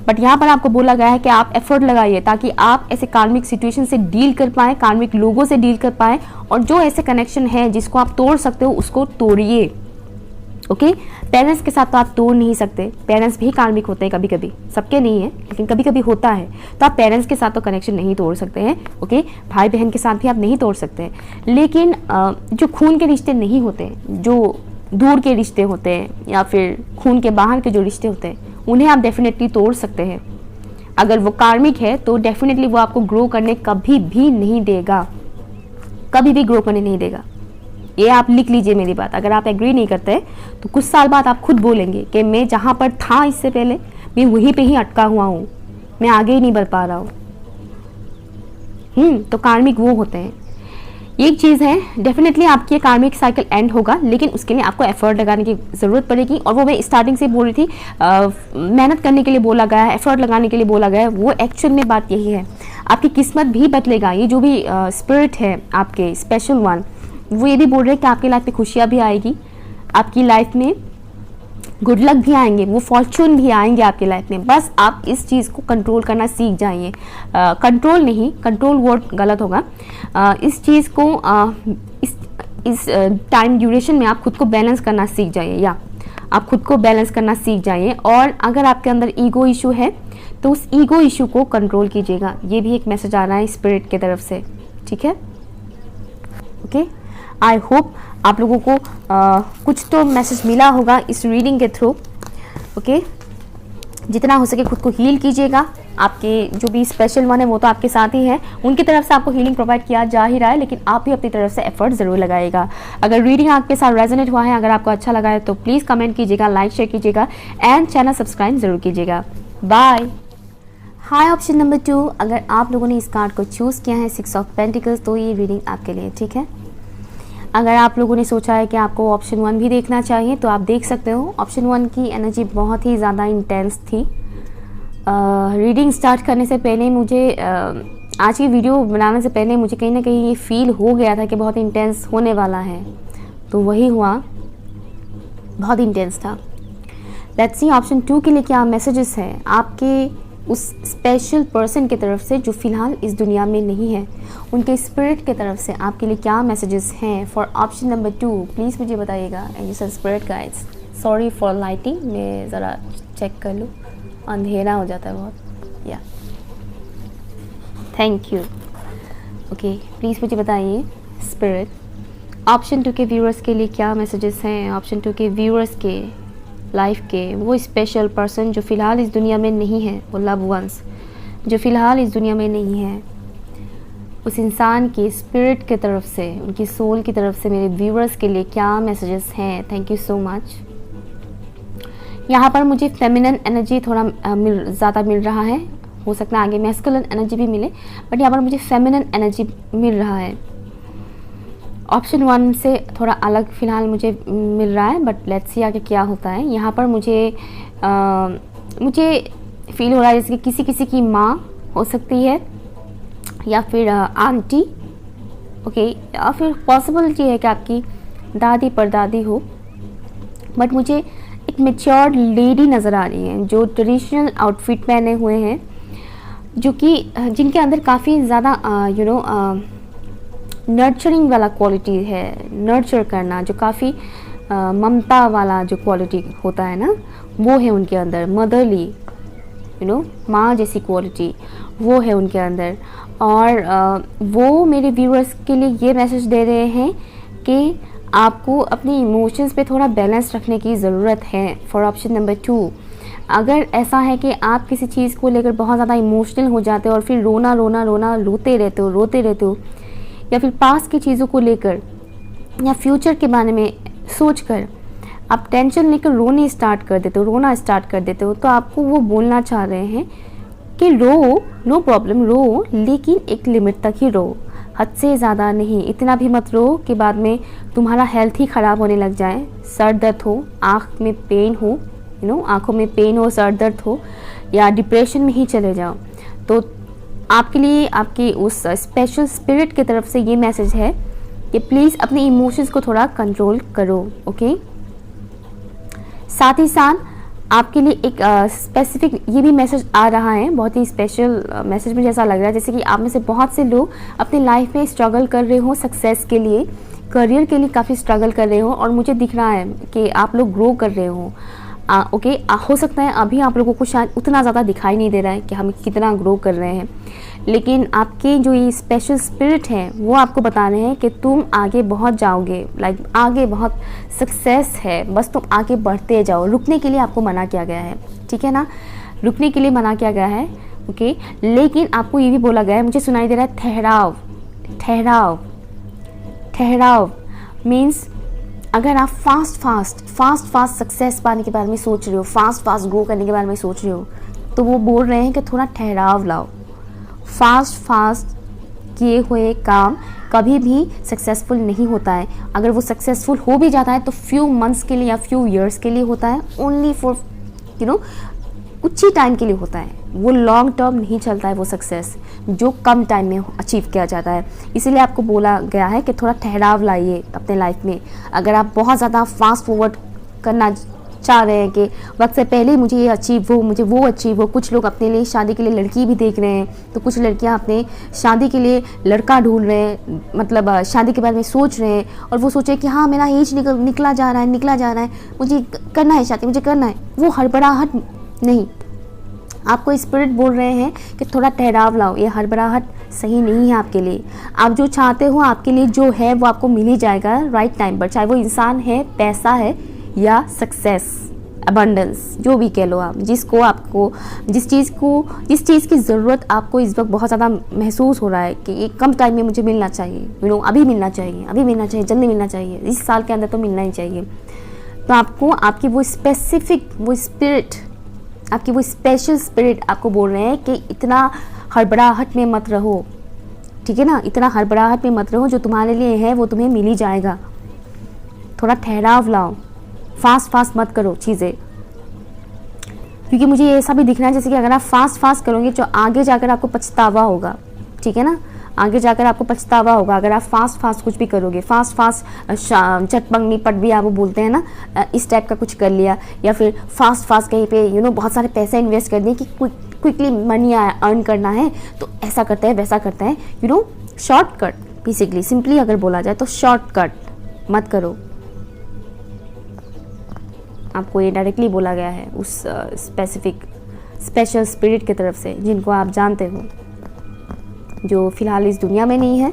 बट यहाँ पर आपको बोला गया है कि आप एफर्ट लगाइए ताकि आप ऐसे कार्मिक सिचुएशन से डील कर पाएँ, कार्मिक लोगों से डील कर पाएँ, और जो ऐसे कनेक्शन है जिसको आप तोड़ सकते हो उसको तोड़िए। ओके, पेरेंट्स के साथ तो आप तोड़ नहीं सकते, पेरेंट्स भी कार्मिक होते हैं कभी कभी, सबके नहीं है लेकिन कभी कभी होता है, तो आप पेरेंट्स के साथ तो कनेक्शन नहीं तोड़ सकते हैं। ओके, भाई बहन के साथ भी आप नहीं तोड़ सकते हैं, लेकिन जो खून के रिश्ते नहीं होते, जो दूर के रिश्ते होते हैं या फिर खून के बाहर के जो रिश्ते होते हैं, उन्हें आप डेफिनेटली तोड़ सकते हैं। अगर वो कार्मिक है तो डेफिनेटली वो आपको ग्रो करने कभी भी नहीं देगा, कभी भी ग्रो करने नहीं देगा। ये आप लिख लीजिए मेरी बात। अगर आप एग्री नहीं करते तो कुछ साल बाद आप खुद बोलेंगे कि मैं जहाँ पर था इससे पहले, मैं वहीं पे ही अटका हुआ हूँ, मैं आगे ही नहीं बढ़ पा रहा हूँ। तो कार्मिक वो होते हैं। एक चीज़ है, डेफिनेटली आपकी कार्मिक साइकिल एंड होगा, लेकिन उसके लिए आपको एफर्ट लगाने की ज़रूरत पड़ेगी। और वो मैं स्टार्टिंग से बोल रही थी, मेहनत करने के लिए बोला गया है, एफर्ट लगाने के लिए बोला गया है, वो एक्चुअल में बात यही है। आपकी किस्मत भी बदलेगा। ये जो भी स्पिरिट है आपके स्पेशल वन, वो ये भी बोल रहे हैं कि आपकी लाइफ में खुशियाँ भी आएगी, आपकी लाइफ में गुड लक भी आएंगे, वो फॉर्चून भी आएंगे आपकी लाइफ में। बस आप इस चीज़ को कंट्रोल करना सीख जाइए। कंट्रोल नहीं, कंट्रोल वर्ड गलत होगा। इस चीज़ को इस टाइम ड्यूरेशन में आप खुद को बैलेंस करना सीख जाइए, या आप खुद को बैलेंस करना सीख जाइए। और अगर आपके अंदर ईगो इशू है तो उस ईगो इशू को कंट्रोल कीजिएगा। ये भी एक मैसेज आ रहा है स्पिरिट की तरफ से, ठीक है। ओके, आई होप आप लोगों को कुछ तो मैसेज मिला होगा इस रीडिंग के थ्रू। ओके, जितना हो सके खुद को हील कीजिएगा। आपके जो भी स्पेशल वन है वो तो आपके साथ ही है, उनकी तरफ से आपको हीलिंग प्रोवाइड किया जा ही रहा है, लेकिन आप भी अपनी तरफ से एफर्ट ज़रूर लगाइएगा। अगर रीडिंग आपके साथ रेजोनेट हुआ है, अगर आपको अच्छा लगा है तो प्लीज़ कमेंट कीजिएगा, लाइक शेयर कीजिएगा एंड चैनल सब्सक्राइब ज़रूर कीजिएगा। बाय। हाय ऑप्शन नंबर 2, अगर आप लोगों ने इस कार्ड को चूज़ किया है 6 ऑफ पेंटिकल्स, तो ये रीडिंग आपके लिए ठीक है। अगर आप लोगों ने सोचा है कि आपको ऑप्शन 1 भी देखना चाहिए तो आप देख सकते हो। ऑप्शन 1 की एनर्जी बहुत ही ज़्यादा इंटेंस थी। रीडिंग स्टार्ट करने से पहले मुझे आज की वीडियो बनाने से पहले मुझे कहीं ना कहीं ये फील हो गया था कि बहुत इंटेंस होने वाला है, तो वही हुआ, बहुत इंटेंस था। लेट्स सी ऑप्शन 2 के लिए क्या मैसेजेस हैं आपके उस स्पेशल पर्सन की तरफ से जो फ़िलहाल इस दुनिया में नहीं है, उनके स्पिरिट की तरफ से आपके लिए क्या मैसेजेस हैं फॉर ऑप्शन नंबर 2, प्लीज़ मुझे बताइएगा। And you spirit guides, sorry for lighting, मैं ज़रा चेक कर लूँ, अंधेरा हो जाता है बहुत। या थैंक यू। ओके, प्लीज़ मुझे बताइए स्पिरिट ऑप्शन 2 के व्यूअर्स के लिए क्या मैसेजेस हैं। ऑप्शन 2 के व्यूअर्स के लाइफ के वो स्पेशल पर्सन जो फ़िलहाल इस दुनिया में नहीं है, वो लव वंस जो फ़िलहाल इस दुनिया में नहीं है, उस इंसान की स्पिरिट की तरफ से, उनकी सोल की तरफ से मेरे व्यूअर्स के लिए क्या मैसेजेस हैं। Thank you so much. यहाँ पर मुझे फेमिनिन एनर्जी थोड़ा ज़्यादा मिल रहा है, हो सकता है आगे मैस्कुलिन एनर्जी भी मिले, बट यहाँ पर मुझे फेमिनिन एनर्जी मिल रहा है। ऑप्शन 1 से थोड़ा अलग फ़िलहाल मुझे मिल रहा है, बट लेट्स सी आगे क्या होता है। यहाँ पर मुझे फील हो रहा है जैसे कि किसी की माँ हो सकती है या फिर आंटी, ओके, या फिर पॉसिबिलिटी है कि आपकी दादी परदादी हो, बट मुझे एक मैच्योर्ड लेडी नज़र आ रही है जो ट्रेडिशनल आउटफिट पहने हुए हैं, जो कि जिनके अंदर काफ़ी ज़्यादा नर्चरिंग वाला क्वालिटी है, नर्चर करना, जो काफ़ी ममता वाला जो क्वालिटी होता है ना, वो है उनके अंदर, मदरली माँ जैसी क्वालिटी वो है उनके अंदर। और वो मेरे व्यूअर्स के लिए ये मैसेज दे रहे हैं कि आपको अपने इमोशंस पे थोड़ा बैलेंस रखने की ज़रूरत है फॉर ऑप्शन नंबर 2। अगर ऐसा है कि आप किसी चीज़ को लेकर बहुत ज़्यादा इमोशनल हो जाते हो और फिर रोना रोते रहते हो, या फिर पास की चीज़ों को लेकर या फ्यूचर के बारे में सोचकर आप टेंशन लेकर रोना स्टार्ट कर देते हो, तो आपको वो बोलना चाह रहे हैं कि रो, नो प्रॉब्लम, रो, लेकिन एक लिमिट तक ही रो, हद से ज़्यादा नहीं। इतना भी मत रो कि बाद में तुम्हारा हेल्थ ही ख़राब होने लग जाए, सर दर्द हो, आँख में पेन हो, आँखों में पेन हो, सर दर्द हो, या डिप्रेशन में ही चले जाओ। तो आपके लिए आपकी उस स्पेशल स्पिरिट की तरफ से ये मैसेज है कि प्लीज़ अपने इमोशंस को थोड़ा कंट्रोल करो। ओके, साथ ही साथ आपके लिए एक स्पेसिफिक ये भी मैसेज आ रहा है, बहुत ही स्पेशल मैसेज मुझे ऐसा लग रहा है जैसे कि आप में से बहुत से लोग अपनी लाइफ में स्ट्रगल कर रहे हो, सक्सेस के लिए, करियर के लिए काफ़ी स्ट्रगल कर रहे हो, और मुझे दिख रहा है कि आप लोग ग्रो कर रहे हो। ओके, हो सकता है अभी आप लोगों को शायद उतना ज़्यादा दिखाई नहीं दे रहा है कि हम कितना ग्रो कर रहे हैं, लेकिन आपके जो ये स्पेशल स्पिरिट है वो आपको बता रहे हैं कि तुम आगे बहुत जाओगे, लाइक आगे बहुत सक्सेस है, बस तुम आगे बढ़ते जाओ। रुकने के लिए आपको मना किया गया है, ठीक है ना, रुकने के लिए मना किया गया है। ओके, लेकिन आपको ये भी बोला गया है, मुझे सुनाई दे रहा है ठहराव मीन्स अगर आप फास्ट सक्सेस पाने के बारे में सोच रहे हो, फास्ट ग्रो करने के बारे में सोच रहे हो, तो वो बोल रहे हैं कि थोड़ा ठहराव लाओ। फास्ट किए हुए काम कभी भी सक्सेसफुल नहीं होता है। अगर वो सक्सेसफुल हो भी जाता है तो फ्यू मंथ्स के लिए या फ्यू इयर्स के लिए होता है, ओनली फॉर कुछ ही टाइम के लिए होता है, वो लॉन्ग टर्म नहीं चलता है वो सक्सेस जो कम टाइम में अचीव किया जाता है। इसीलिए आपको बोला गया है कि थोड़ा ठहराव लाइए अपने लाइफ में। अगर आप बहुत ज़्यादा फास्ट फॉरवर्ड करना चाह रहे हैं कि वक्त से पहले मुझे ये अचीव हो, मुझे वो अचीव हो, कुछ लोग अपने लिए शादी के लिए लड़की भी देख रहे हैं, तो कुछ लड़कियां अपने शादी के लिए लड़का ढूंढ रहे हैं, मतलब शादी के बारे में सोच रहे हैं, और वो सोचे कि हाँ मेरा एज निकला जा रहा है, मुझे करना है शादी, मुझे करना है। वो हड़बड़ाहट नहीं, आपको स्पिरिट बोल रहे हैं कि थोड़ा ठहराव लाओ, ये हड़बड़ाहट सही नहीं है आपके लिए। आप जो चाहते हो आपके लिए जो है वो आपको मिल ही जाएगा राइट टाइम पर, चाहे वो इंसान है, पैसा है या सक्सेस, अबंडेंस, जो भी कह लो आप। जिस चीज़ की ज़रूरत आपको इस वक्त बहुत ज़्यादा महसूस हो रहा है कि ये कम टाइम में मुझे मिलना चाहिए, अभी मिलना चाहिए, जल्दी मिलना चाहिए, इस साल के अंदर तो मिलना ही चाहिए। तो आपको आपकी वो स्पिरिट, आपकी वो स्पेशल स्पिरिट आपको बोल रहे हैं कि इतना हड़बड़ाहट में मत रहो, ठीक है ना, इतना हड़बड़ाहट में मत रहो, जो तुम्हारे लिए है वो तुम्हें मिल ही जाएगा। थोड़ा ठहराव लाओ, फास्ट मत करो चीज़ें, क्योंकि मुझे ऐसा भी दिख रहा है जैसे कि अगर आप फास्ट करोगे तो आगे जाकर आपको पछतावा होगा, ठीक है ना, आगे जाकर आपको पछतावा होगा अगर आप फास्ट कुछ भी करोगे। फास्ट चटपंगनी पट भी आप वो बोलते हैं ना, इस टाइप का कुछ कर लिया, या फिर फास्ट कहीं पे बहुत सारे पैसे इन्वेस्ट कर दिए कि क्विकली मनी अर्न करना है, तो ऐसा करते हैं वैसा करते हैं, शॉर्टकट, बेसिकली सिंपली अगर बोला जाए तो शॉर्टकट मत करो। आपको ये डायरेक्टली बोला गया है उस स्पेशल स्पिरिट की तरफ से, जिनको आप जानते हो, जो फिलहाल इस दुनिया में नहीं है,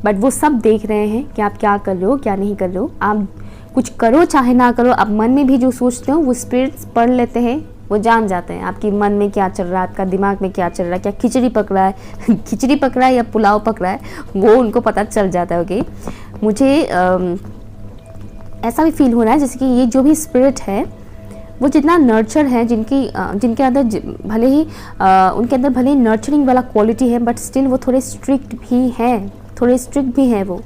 बट वो सब देख रहे हैं कि आप क्या कर रहे हो, क्या नहीं कर रहे हो। आप कुछ करो चाहे ना करो, आप मन में भी जो सोचते हो वो स्पिरिट्स पढ़ लेते हैं, वो जान जाते हैं आपकी मन में क्या चल रहा है, आपका दिमाग में क्या चल रहा है, क्या खिचड़ी पक रहा है खिचड़ी पक रहा है या पुलाव पक रहा है, वो उनको पता चल जाता है। ओके, मुझे ऐसा भी फील हो रहा है जैसे कि ये जो भी स्पिरिट है वो जितना नर्चर है, जिनके अंदर भले ही उनके अंदर भले ही नर्चरिंग वाला क्वालिटी है, बट स्टिल वो थोड़े स्ट्रिक्ट भी हैं वो।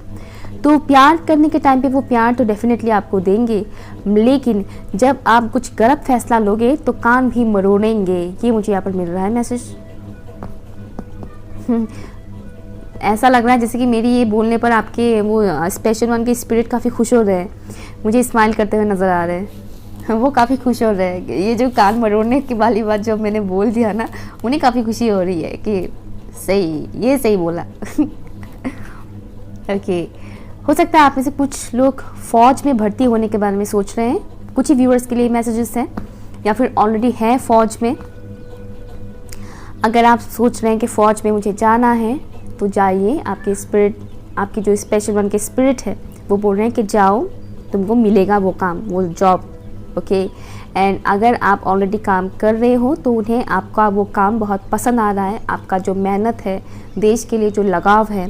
तो प्यार करने के टाइम पे वो प्यार तो डेफिनेटली आपको देंगे, लेकिन जब आप कुछ गलत फैसला लोगे तो कान भी मरोड़ेंगे। ये मुझे यहाँ पर मिल रहा है मैसेज। ऐसा लग रहा है जैसे कि मेरी ये बोलने पर आपके वो स्पेशल वन के स्पिरिट काफ़ी खुश हो रहे हैं, मुझे स्माइल करते हुए नज़र आ रहे हैं, वो काफ़ी खुश हो रहे हैं। ये जो कान मरोड़ने की वाली बात जो मैंने बोल दिया ना, उन्हें काफ़ी खुशी हो रही है कि सही बोला ओके, हो सकता है आप में से कुछ लोग फ़ौज में भर्ती होने के बारे में सोच रहे हैं, कुछ ही व्यूअर्स के लिए मैसेजेस हैं, या फिर ऑलरेडी है फ़ौज में। अगर आप सोच रहे हैं कि फ़ौज में मुझे जाना है तो जाइए, आपके स्पिरिट, आपकी जो स्पेशल वन के स्पिरिट है वो बोल रहे हैं कि जाओ, तुमको मिलेगा वो काम, वो जॉब। ओके, एंड अगर आप ऑलरेडी काम कर रहे हो तो उन्हें आपका वो काम बहुत पसंद आ रहा है, आपका जो मेहनत है, देश के लिए जो लगाव है,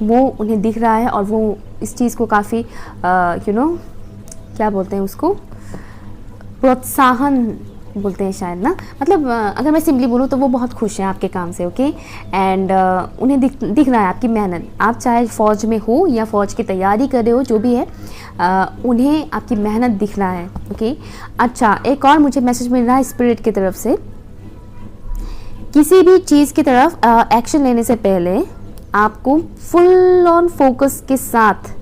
वो उन्हें दिख रहा है, और वो इस चीज़ को काफ़ी क्या बोलते हैं उसको, प्रोत्साहन बोलते हैं शायद ना, मतलब अगर मैं सिंपली बोलूँ तो वो बहुत खुश हैं आपके काम से। ओके, एंड उन्हें दिख रहा है आपकी मेहनत, आप चाहे फ़ौज में हो या फ़ौज की तैयारी कर रहे हो, जो भी है, उन्हें आपकी मेहनत दिख रहा है। ओके, अच्छा, एक और मुझे मैसेज मिल रहा है स्पिरिट की तरफ से, किसी भी चीज़ की तरफ एक्शन लेने से पहले आपको फुल ऑन फोकस के साथ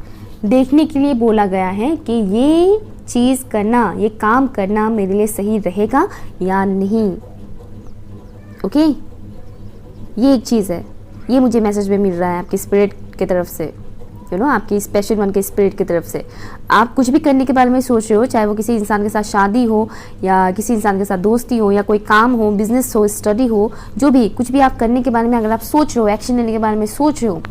देखने के लिए बोला गया है कि ये चीज़ करना, ये काम करना मेरे लिए सही रहेगा या नहीं। ओके, ये एक चीज़ है, ये मुझे मैसेज में मिल रहा है आपकी स्पिरिट की तरफ से, आपकी स्पेशल वन के स्पिरिट की तरफ से। आप कुछ भी करने के बारे में सोच रहे हो, चाहे वो किसी इंसान के साथ शादी हो, या किसी इंसान के साथ दोस्ती हो, या कोई काम हो, बिजनेस हो, स्टडी हो, जो भी कुछ भी आप करने के बारे में अगर आप सोच रहे हो, एक्शन लेने के बारे में सोच रहे हो,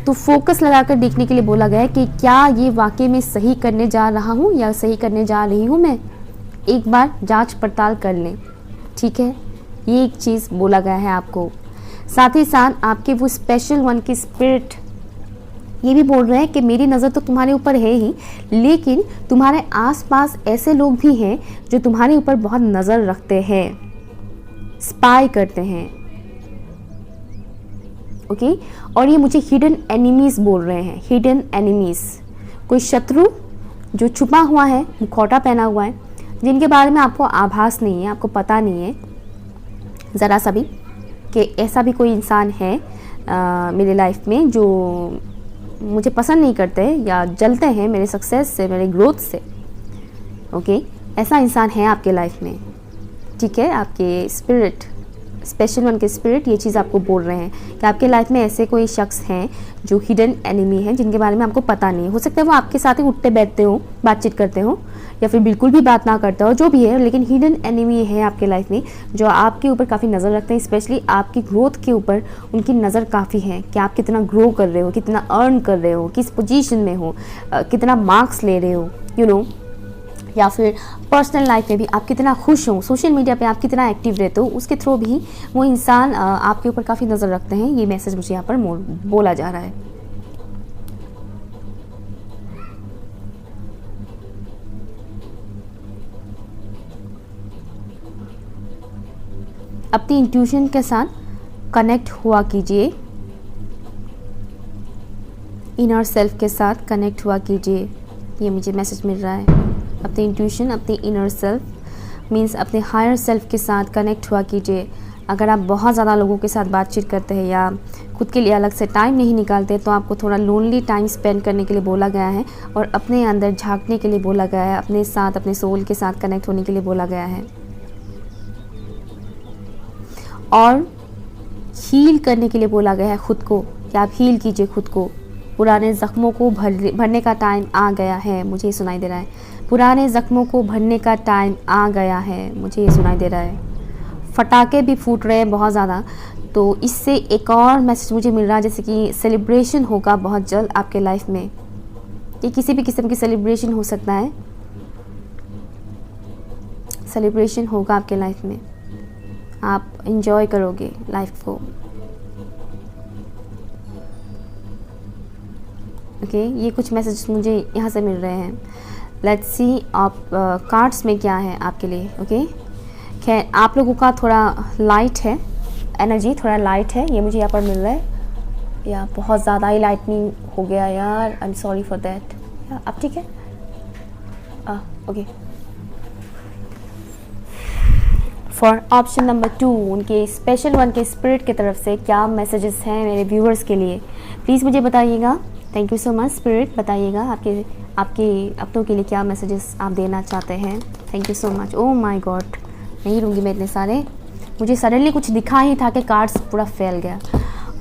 तो फोकस लगाकर देखने के लिए बोला गया है कि क्या ये वाकई में सही करने जा रहा हूँ या सही करने जा रही हूँ मैं, एक बार जांच पड़ताल कर लें। ठीक है, ये एक चीज़ बोला गया है आपको। साथ ही साथ आपके वो स्पेशल वन की स्पिरिट ये भी बोल रहे हैं कि मेरी नज़र तो तुम्हारे ऊपर है ही, लेकिन तुम्हारे आसपास ऐसे लोग भी हैं जो तुम्हारे ऊपर बहुत नज़र रखते हैं, स्पाई करते हैं। ओके, और ये मुझे हिडन एनिमीज़ बोल रहे हैं, हिडन एनिमीज़, कोई शत्रु जो छुपा हुआ है, मुखौटा पहना हुआ है, जिनके बारे में आपको आभास नहीं है, आपको पता नहीं है ज़रा सा भी कि ऐसा भी कोई इंसान है मेरी लाइफ में जो मुझे पसंद नहीं करते या जलते हैं मेरे सक्सेस से, मेरे ग्रोथ से। ओके, ऐसा इंसान है आपके लाइफ में। ठीक है, आपके स्पेशल वन के स्पिरिट ये चीज़ आपको बोल रहे हैं कि आपके लाइफ में ऐसे कोई शख्स हैं जो हिडन एनिमी हैं, जिनके बारे में आपको पता नहीं। हो सकता है वो आपके साथ ही उठते बैठते हो, बातचीत करते हो, या फिर बिल्कुल भी बात ना करता हो, जो भी है, लेकिन हिडन एनिमी है आपके लाइफ में जो आपके ऊपर काफ़ी नज़र रखते हैं। स्पेशली आपकी ग्रोथ के ऊपर उनकी नज़र काफ़ी है कि आप कितना ग्रो कर रहे हो, कितना अर्न कर रहे हो, किस पोजीशन में हो, कितना मार्क्स ले रहे हो, यू नो, या फिर पर्सनल लाइफ में भी आप कितना खुश हो, सोशल मीडिया पे आप कितना एक्टिव रहते हो, उसके थ्रू भी वो इंसान आपके ऊपर काफ़ी नज़र रखते हैं। ये मैसेज मुझे यहाँ पर बोला जा रहा है। अपनी इंट्यूशन के साथ कनेक्ट हुआ कीजिए, इनर सेल्फ के साथ कनेक्ट हुआ कीजिए, ये मुझे मैसेज मिल रहा है। अपनी इंट्यूशन, अपनी इनर सेल्फ मीन्स अपने हायर सेल्फ के साथ कनेक्ट हुआ कीजिए। अगर आप बहुत ज़्यादा लोगों के साथ बातचीत करते हैं या खुद के लिए अलग से टाइम नहीं निकालते, तो आपको थोड़ा लोनली टाइम स्पेंड करने के लिए बोला गया है और अपने अंदर झांकने के लिए बोला गया है, अपने साथ, अपने सोल के साथ कनेक्ट होने के लिए बोला गया है और हील करने के लिए बोला गया है खुद को, कि आप हील कीजिए खुद को। पुराने ज़ख्मों को भरने का टाइम आ गया है, मुझे ये सुनाई दे रहा है। पुराने ज़ख्मों को भरने का टाइम आ गया है, मुझे ये सुनाई दे रहा है। फटाके भी फूट रहे हैं बहुत ज़्यादा, तो इससे एक और मैसेज मुझे मिल रहा है, जैसे कि सेलिब्रेशन होगा बहुत जल्द आपके लाइफ में। ये किसी भी किस्म की सेलिब्रेशन हो सकता है, सेलिब्रेशन होगा आपके लाइफ में, आप इंजॉय करोगे लाइफ को। ओके, ये कुछ मैसेज मुझे यहाँ से मिल रहे हैं। लेट्स सी आप कार्ड्स में क्या है आपके लिए। ओके, खैर आप लोगों का थोड़ा लाइट है, एनर्जी थोड़ा लाइट है, ये मुझे यहाँ पर मिल रहा है। या बहुत ज़्यादा ही लाइटनिंग हो गया यार, I am sorry for that. अब ठीक है? ओके, फॉर ऑप्शन नंबर 2 उनके स्पेशल वन के स्पिरिट की तरफ से क्या मैसेजेस हैं मेरे व्यूअर्स के लिए, प्लीज़ मुझे बताइएगा। Thank you so much spirit, बताइएगा आपके अपनों के लिए क्या मैसेजेस आप देना चाहते हैं। Thank you so much. Oh my God, नहीं रहूँगी मैं इतने सारे, मुझे सडनली कुछ दिखा ही था कि कार्ड्स पूरा फैल गया।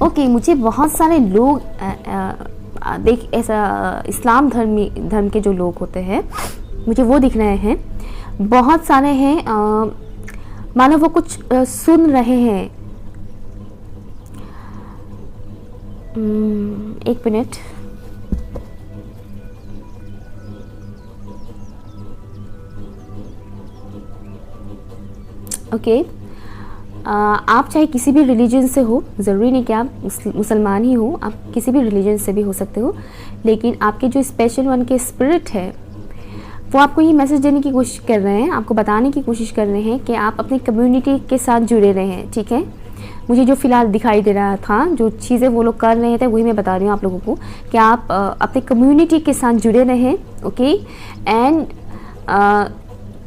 ओके, मुझे बहुत सारे लोग देख ऐसा इस्लाम धर्म के जो लोग होते हैं मुझे वो दिख रहे हैं, बहुत सारे हैं, मानो वो कुछ सुन रहे हैं। एक मिनट, ओके, आप चाहे किसी भी रिलीजन से हो, ज़रूरी नहीं कि आप मुसलमान ही हो, आप किसी भी रिलीजन से भी हो सकते हो, लेकिन आपके जो स्पेशल वन के स्पिरिट है वो आपको ये मैसेज देने की कोशिश कर रहे हैं, आपको बताने की कोशिश कर रहे हैं कि आप अपनी कम्युनिटी के साथ जुड़े रहें। ठीक है, मुझे जो फ़िलहाल दिखाई दे रहा था, जो चीज़ें वो लोग कर रहे थे, वही मैं बता रही हूँ आप लोगों को कि आप अपने कम्युनिटी के साथ जुड़े रहें। Okay, and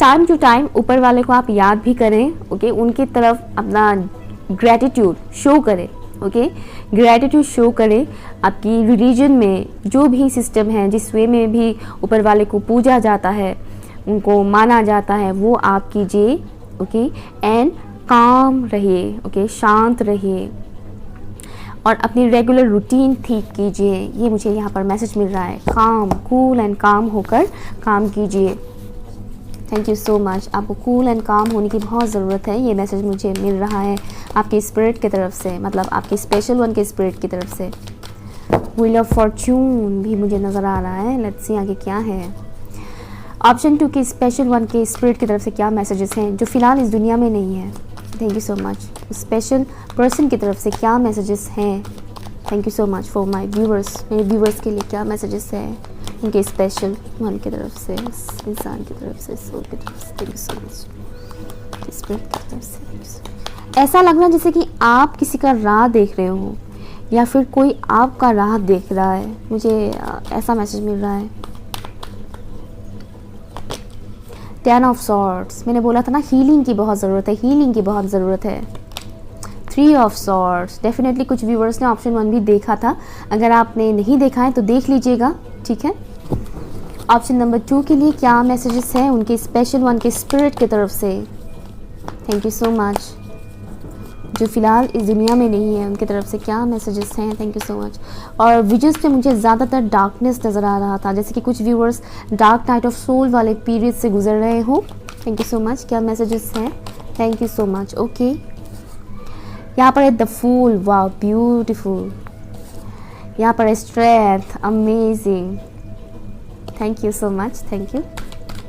time to time ऊपर वाले को आप याद भी करें। ओके, उनकी तरफ अपना ग्रैटिट्यूड शो करें। ओके, ग्रैटिट्यूड शो करें। आपकी रिलीजन में जो भी सिस्टम है, जिस वे में भी ऊपर वाले को पूजा जाता है, उनको माना जाता है, वो आप कीजिए। ओके, एंड काम रहिए। ओके, शांत रहिए और अपनी रेगुलर रूटीन ठीक कीजिए। ये मुझे यहाँ पर मैसेज मिल रहा है, काम, कूल एंड काम होकर काम कीजिए। थैंक यू सो मच, आपको कूल एंड काम होने की बहुत ज़रूरत है, ये मैसेज मुझे मिल रहा है आपके स्पिरिट की तरफ से, मतलब आपके स्पेशल वन के स्पिरिट की तरफ से। व्हील ऑफ फॉर्च्यून भी मुझे नज़र आ रहा है। लेट्स सी आगे क्या है। ऑप्शन 2 के स्पेशल वन के स्पिरिट की तरफ से क्या मैसेजेस हैं जो फ़िलहाल इस दुनिया में नहीं है। Thank you so much. Special person की तरफ से क्या मैसेजेस हैं। Thank you so much for my viewers, मेरे व्यूअर्स के लिए क्या मैसेजेस हैं उनके स्पेशल वन की तरफ से, इंसान की तरफ से, सोल की तरफ से। Thank you so much spirit की तरफ से। ऐसा लग रहा है जैसे कि आप किसी का राह देख रहे हो या फिर कोई आपका राह देख रहा है, मुझे ऐसा मैसेज मिल रहा है। 10 ऑफ सॉर्ड्स, मैंने बोला था ना हीलिंग की बहुत ज़रूरत है, हीलिंग की बहुत ज़रूरत है। 3 ऑफ सॉर्ड्स, डेफिनेटली कुछ व्यूवर्स ने ऑप्शन 1 भी देखा था, अगर आपने नहीं देखा है तो देख लीजिएगा। ठीक है, ऑप्शन नंबर 2 के लिए क्या मैसेजेस हैं उनके स्पेशल वन के स्पिरिट की तरफ से। Thank you so much. जो फ़िलहाल इस दुनिया में नहीं है उनकी तरफ से क्या मैसेजेस हैं। Thank you so much. और विजन्स पे मुझे ज़्यादातर डार्कनेस नज़र आ रहा था, जैसे कि कुछ viewers dark night of soul वाले पीरियड से गुजर रहे हो। Thank you so much. क्या मैसेजेस हैं? Thank you so much. Okay, यहाँ पर है द फूल, वाह ब्यूटीफुल। यहाँ पर है strength, amazing. Thank you so much, thank you.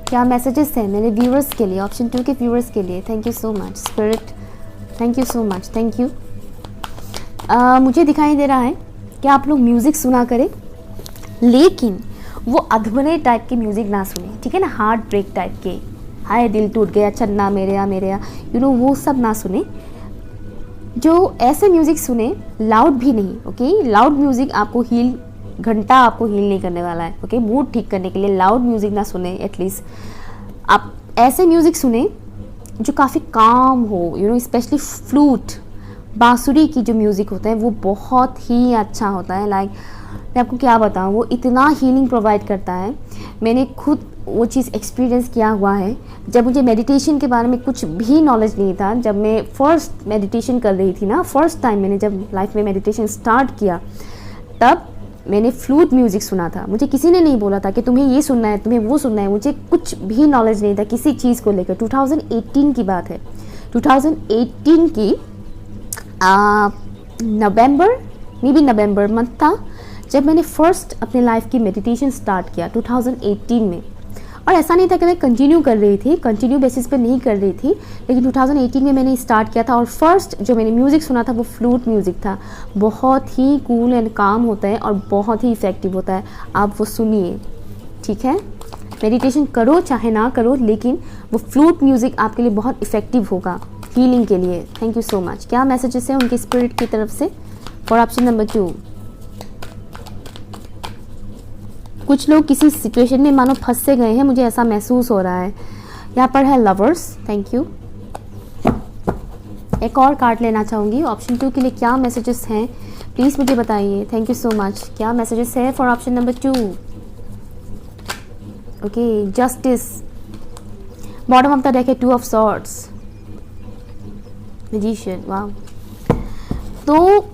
क्या मैसेजेस हैं मेरे व्यूअर्स के लिए, ऑप्शन 2 के व्यूअर्स के लिए? Thank you so much spirit, thank you so much, thank you. मुझे दिखाई दे रहा है कि आप लोग म्यूज़िक सुना करें, लेकिन वो अधूरे टाइप के म्यूज़िक ना सुने, ठीक है ना, हार्ट ब्रेक टाइप के, हाय दिल टूट गया, चन्ना मेरे या यू नो, वो सब ना सुने। जो ऐसे म्यूज़िक सुने, लाउड भी नहीं, ओके। लाउड म्यूज़िक आपको हील, घंटा आपको हील नहीं करने वाला है, ओके। मूड ठीक करने के लिए लाउड म्यूज़िक ना सुने, एटलीस्ट आप ऐसे म्यूज़िक सुने जो काफ़ी काम हो, यू नो, स्पेशली फ्लूट, बांसुरी की जो म्यूज़िक होता है वो बहुत ही अच्छा होता है। लाइक मैं आपको क्या बताऊँ, वो इतना हीलिंग प्रोवाइड करता है। मैंने खुद वो चीज़ एक्सपीरियंस किया हुआ है। जब मुझे मेडिटेशन के बारे में कुछ भी नॉलेज नहीं था, जब मैं फर्स्ट मेडिटेशन कर रही थी ना, फर्स्ट टाइम मैंने जब लाइफ में मेडिटेशन स्टार्ट किया, तब मैंने फ्लूट म्यूज़िक सुना था। मुझे किसी ने नहीं बोला था कि तुम्हें ये सुनना है, तुम्हें वो सुनना है। मुझे कुछ भी नॉलेज नहीं था किसी चीज़ को लेकर। 2018 की बात है, 2018 की नवंबर, मे बी नवंबर मंथ था जब मैंने फर्स्ट अपने लाइफ की मेडिटेशन स्टार्ट किया 2018 में। और ऐसा नहीं था कि मैं कंटिन्यू कर रही थी, कंटिन्यू बेसिस पे नहीं कर रही थी, लेकिन 2018 में मैंने स्टार्ट किया था। और फर्स्ट जो मैंने म्यूज़िक सुना था वो फ्लूट म्यूज़िक था। बहुत ही कूल एंड काम होता है और बहुत ही इफ़ेक्टिव होता है, आप वो सुनिए, ठीक है। मेडिटेशन करो चाहे ना करो, लेकिन वो फ्लूट म्यूज़िक आपके लिए बहुत इफ़ेक्टिव होगा हीलिंग के लिए। Thank you so much. क्या मैसेजेस हैं उनके स्पिरिट की तरफ से फॉर ऑप्शन नंबर 2? कुछ लोग किसी सिचुएशन में मानो फंस से गए हैं, मुझे ऐसा महसूस हो रहा है। यहाँ पर है लवर्स, थैंक यू। एक और कार्ड लेना चाहूँगी ऑप्शन 2 के लिए। क्या मैसेजेस हैं प्लीज़ मुझे बताइए। Thank you so much. क्या मैसेजेस है for option number 2? Okay, justice, bottom of the deck है 2 ऑफ सॉर्ड्स, मैजिशियन, वाह। तो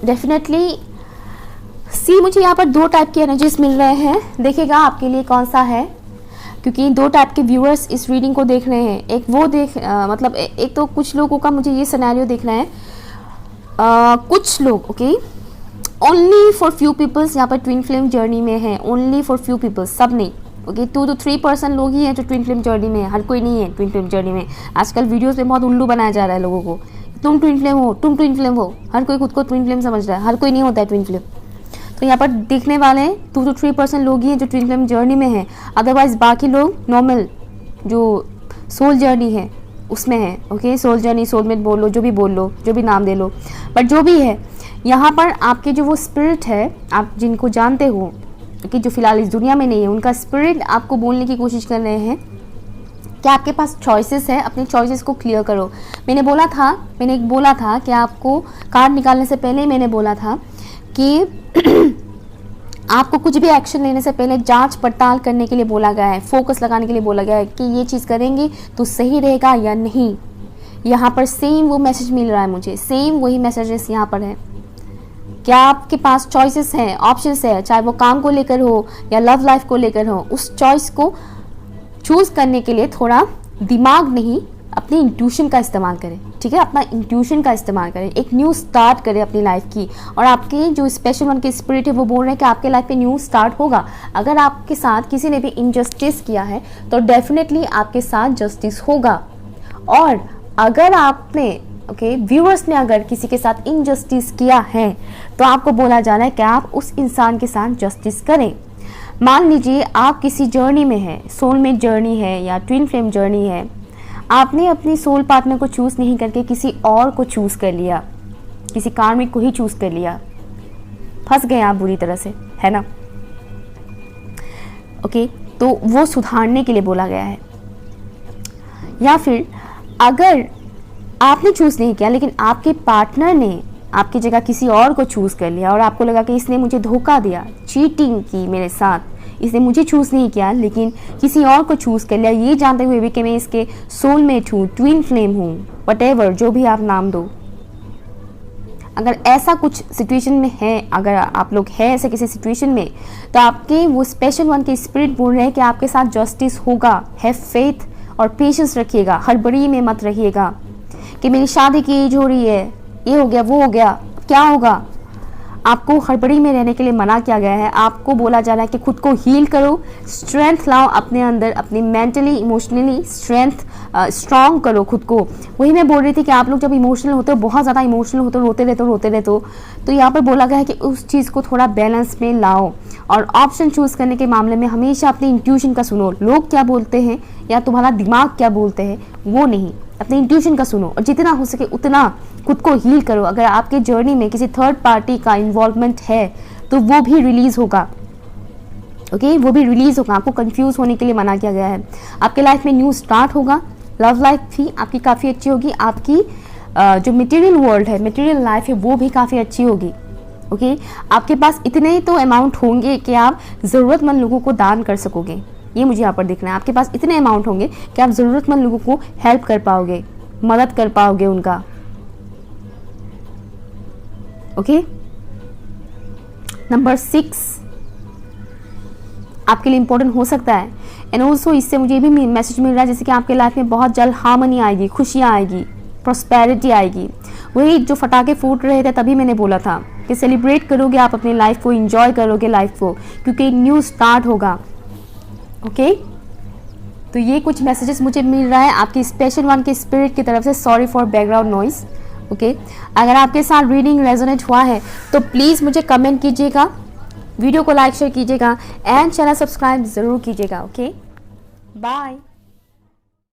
डेफिनेटली मुझे यहाँ पर 2 टाइप के एनर्जीज मिल रहे हैं। देखिएगा आपके लिए कौन सा है, क्योंकि 2 टाइप के व्यूअर्स इस रीडिंग को देख रहे हैं। एक वो मतलब एक तो कुछ लोगों का मुझे ये सिनेरियो देख रहे हैं, कुछ लोग, okay, only for few peoples यहाँ पर ट्विन फ्लेम जर्नी में है, ओनली फॉर फ्यू पीपल्स, सब नहीं, ओके। 2 to 3% लोग ही हैं जो ट्विन फ्लेम जर्नी में है, हर कोई नहीं है ट्विन फ्लेम जर्नी में। आजकल वीडियोस में बहुत उल्लू बनाया जा रहा है लोगों को, तुम ट्विन फ्लेम हो, तुम ट्विन फ्लेम हो, हर कोई खुद को ट्विन फ्लेम समझ रहा है, हर कोई नहीं होता है ट्विन फ्लेम। तो यहाँ पर दिखने वाले 2 to 3% लोग ही हैं जो ट्विन फ्लेम जर्नी में हैं, अदरवाइज बाकी लोग नॉर्मल जो सोल जर्नी है उसमें है, ओके। सोल जर्नी, सोलमेट बोल लो, जो भी बोल लो, जो भी नाम दे लो, बट जो भी है, यहाँ पर आपके जो वो स्पिरिट है, आप जिनको जानते हो कि जो फिलहाल इस दुनिया में नहीं है, उनका स्पिरिट आपको बोलने की कोशिश कर रहे हैं कि आपके पास चॉइसेस है, अपने चॉइसेस को क्लियर करो। मैंने बोला था कि आपको कार्ड निकालने से पहले मैंने बोला था कि आपको कुछ भी एक्शन लेने से पहले जांच पड़ताल करने के लिए बोला गया है, फोकस लगाने के लिए बोला गया है कि ये चीज़ करेंगे तो सही रहेगा या नहीं। यहाँ पर सेम वो मैसेज मिल रहा है मुझे, सेम वही मैसेजेस यहाँ पर है। क्या आपके पास चॉइसेस हैं, ऑप्शंस है, चाहे वो काम को लेकर हो या लव लाइफ को लेकर हो, उस चॉइस को चूज करने के लिए थोड़ा दिमाग नहीं, अपने इंट्यूशन का इस्तेमाल करें, ठीक है। अपना इंट्यूशन का इस्तेमाल करें, एक न्यू स्टार्ट करें अपनी लाइफ की। और आपके जो स्पेशल वन के स्पिरिट है वो बोल रहे हैं कि आपके लाइफ पे न्यू स्टार्ट होगा। अगर आपके साथ किसी ने भी इनजस्टिस किया है तो डेफिनेटली आपके साथ जस्टिस होगा। और अगर आपने, ओके, व्यूअर्स ने अगर किसी के साथ इनजस्टिस किया है तो आपको बोला जा रहा है कि आप उस इंसान के साथ जस्टिस करें। मान लीजिए आप किसी जर्नी में हैं, सोलमेट जर्नी है या ट्विन फ्लेम जर्नी है, आपने अपनी सोल पार्टनर को चूज़ नहीं करके किसी और को चूज़ कर लिया, किसी कार्मिक को ही चूज़ कर लिया, फंस गए आप बुरी तरह से, है ना, ओके। तो वो सुधारने के लिए बोला गया है। या फिर अगर आपने चूज़ नहीं किया लेकिन आपके पार्टनर ने आपकी जगह किसी और को चूज़ कर लिया और आपको लगा कि इसने मुझे धोखा दिया, चीटिंग की मेरे साथ, इसने मुझे चूज़ नहीं किया लेकिन किसी और को चूज़ कर लिया, ये जानते हुए भी कि मैं इसके सोलमेट हूँ, ट्विन फ्लेम हूँ, वटेवर जो भी आप नाम दो, अगर ऐसा कुछ सिचुएशन में है, अगर आप लोग हैं ऐसे किसी सिचुएशन में, तो आपके वो स्पेशल वन के स्पिरिट बोल रहे हैं कि आपके साथ जस्टिस होगा। हैव फेथ और पेशेंस रखिएगा, हड़बड़ी में मत रहिएगा कि मेरी शादी की एज हो रही है, ये हो गया वो हो गया, क्या होगा। आपको हड़बड़ी में रहने के लिए मना किया गया है। आपको बोला जा रहा है कि खुद को हील करो, स्ट्रेंथ लाओ अपने अंदर, अपनी मेंटली इमोशनली स्ट्रॉन्ग करो खुद को। वही मैं बोल रही थी कि आप लोग जब इमोशनल होते हो, बहुत ज़्यादा इमोशनल होते हो, रोते रहते हो, तो यहाँ पर बोला गया है कि उस चीज़ को थोड़ा बैलेंस में लाओ। और ऑप्शन चूज़ करने के मामले में हमेशा अपनी इंट्यूशन का सुनो। लोग क्या बोलते हैं या तुम्हारा दिमाग क्या बोलते हैं वो नहीं, अपने इंट्यूशन का सुनो और जितना हो सके उतना खुद को हील करो। अगर आपके जर्नी में किसी थर्ड पार्टी का इन्वॉल्वमेंट है तो वो भी रिलीज़ होगा, ओके, वो भी रिलीज़ होगा। आपको कंफ्यूज होने के लिए मना किया गया है। आपके लाइफ में न्यू स्टार्ट होगा, लव लाइफ भी आपकी काफ़ी अच्छी होगी, आपकी जो मटेरियल वर्ल्ड है, मटेरियल लाइफ है, वो भी काफ़ी अच्छी होगी, ओके। आपके पास इतने तो अमाउंट होंगे कि आप ज़रूरतमंद लोगों को दान कर सकोगे, ये मुझे यहाँ पर देखना है। आपके पास इतने अमाउंट होंगे कि आप ज़रूरतमंद लोगों को हेल्प कर पाओगे, मदद कर पाओगे उनका, ओके। नंबर 6 आपके लिए इंपॉर्टेंट हो सकता है। एंड ऑल्सो इससे मुझे भी मैसेज मिल रहा है जैसे कि आपके लाइफ में बहुत जल्द हार्मनी आएगी, खुशियाँ आएगी, प्रॉस्पेरिटी आएगी। वही जो फटाके फूट रहे थे तभी मैंने बोला था कि सेलिब्रेट करोगे आप अपनी लाइफ को, इंजॉय करोगे लाइफ को, क्योंकि न्यू स्टार्ट होगा, ओके। तो ये कुछ मैसेजेस मुझे मिल रहा है आपकी स्पेशल वन के स्पिरिट की तरफ से। Sorry for background noise, okay. अगर आपके साथ रीडिंग रेजोनेट हुआ है तो प्लीज़ मुझे कमेंट कीजिएगा, वीडियो को लाइक शेयर कीजिएगा एंड चैनल सब्सक्राइब ज़रूर कीजिएगा, ओके। बाय।